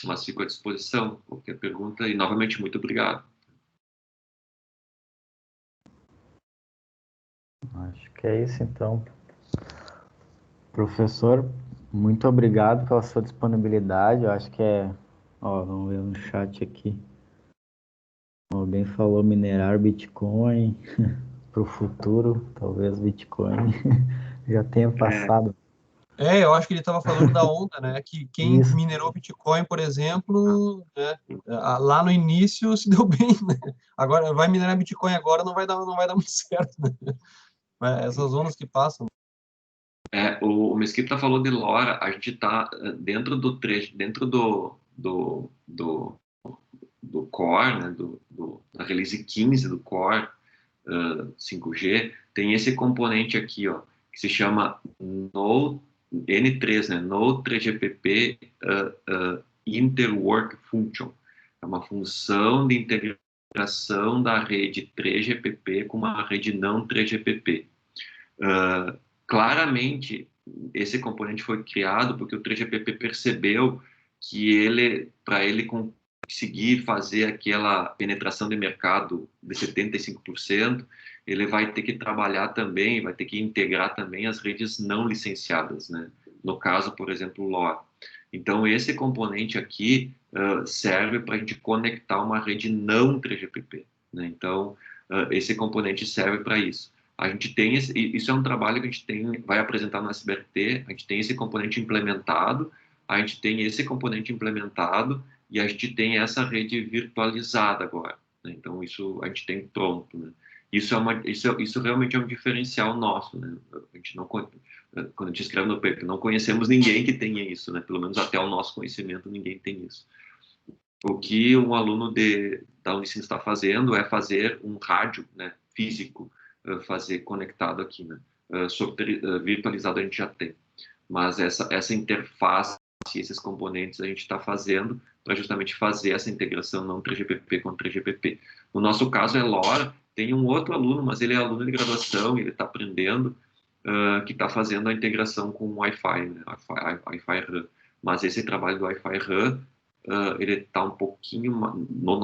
Mas fico à disposição, qualquer pergunta. E novamente, muito obrigado. Acho que é isso, então. Professor, muito obrigado pela sua disponibilidade. Eu acho que Ó, vamos ver no chat aqui. Alguém falou minerar Bitcoin para o futuro. Talvez Bitcoin já tenha passado. Eu acho que ele estava falando da onda, né? Que quem Isso. minerou Bitcoin, por exemplo, né, lá no início se deu bem, né? Agora vai minerar Bitcoin agora não vai dar muito certo, né? Mas essas ondas que passam. O Mesquita falou de LoRa, a gente está dentro do trecho, dentro do Core, né, da release 15 do Core 5G, tem esse componente aqui, ó, que se chama Node N3, né, Node 3GPP Interwork Function. É uma função de integração da rede 3GPP com uma rede não 3GPP. Claramente, esse componente foi criado porque o 3GPP percebeu que para ele conseguir fazer aquela penetração de mercado de 75%, ele vai ter que trabalhar também, vai ter que integrar também as redes não licenciadas, né? No caso, por exemplo, o LoRa. Então, esse componente aqui serve para a gente conectar uma rede não 3GPP, né? Então, esse componente serve para isso. A gente tem isso é um trabalho que a gente vai apresentar no SBRT, a gente tem esse componente implementado, a gente tem esse componente implementado e a gente tem essa rede virtualizada agora, né? Então isso a gente tem pronto, né? Isso realmente é um diferencial nosso, né? A gente não, quando a gente escreve no paper, não conhecemos ninguém que tenha isso, né? Pelo menos até o nosso conhecimento ninguém tem isso. O que um aluno da Unicino está fazendo é fazer um rádio, né, físico, fazer conectado aqui, né? Virtualizado a gente já tem, mas essa interface, esses componentes a gente está fazendo para justamente fazer essa integração não 3GPP com 3GPP. No nosso caso é LoRa, tem um outro aluno, mas ele é aluno de graduação, ele está aprendendo, que está fazendo a integração com o Wi-Fi, né? Wi-Fi RAN. Mas esse trabalho do Wi-Fi RAN, ele está um pouquinho,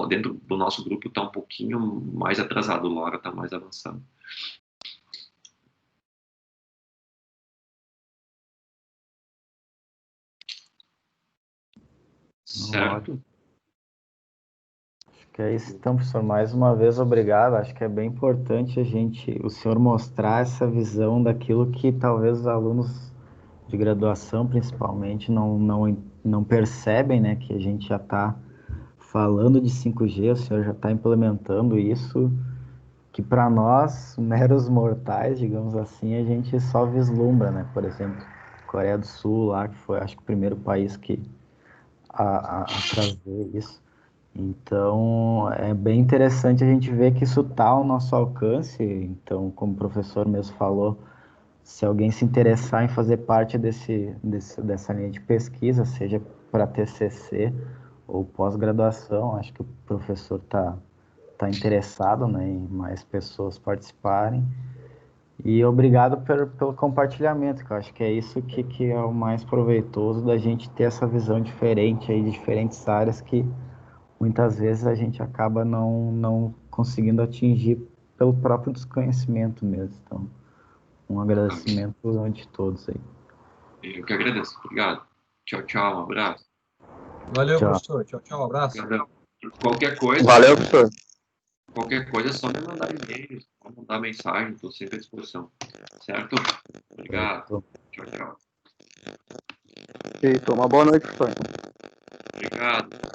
dentro do nosso grupo, está um pouquinho mais atrasado, o LoRa está mais avançado. Certo? Acho que é isso, então, professor. Mais uma vez, obrigado. Acho que é bem importante o senhor mostrar essa visão daquilo que talvez os alunos de graduação, principalmente, não percebem, né? Que a gente já está falando de 5G, o senhor já está implementando isso, que para nós, meros mortais, digamos assim, a gente só vislumbra, né? Por exemplo, Coreia do Sul, lá, que foi, acho que, o primeiro país a trazer isso. Então, é bem interessante a gente ver que isso está ao nosso alcance. Então, como o professor mesmo falou, se alguém se interessar em fazer parte dessa linha de pesquisa, seja para TCC ou pós-graduação, acho que o professor está interessado, né, em mais pessoas participarem. E obrigado pelo compartilhamento, que eu acho que é isso que é o mais proveitoso da gente ter essa visão diferente aí de diferentes áreas que muitas vezes a gente acaba não conseguindo atingir pelo próprio desconhecimento mesmo. Então, um agradecimento de todos aí. Eu que agradeço. Obrigado. Tchau, tchau. Um abraço. Valeu, Tchau. professor. Tchau, tchau. Abraço. Obrigadão. Qualquer coisa, Valeu, professor. qualquer coisa é só me mandar e-mail, só mandar mensagem, estou sempre à disposição. Certo? Obrigado. Tchau, tchau. Eita, uma boa noite, professor. Obrigado.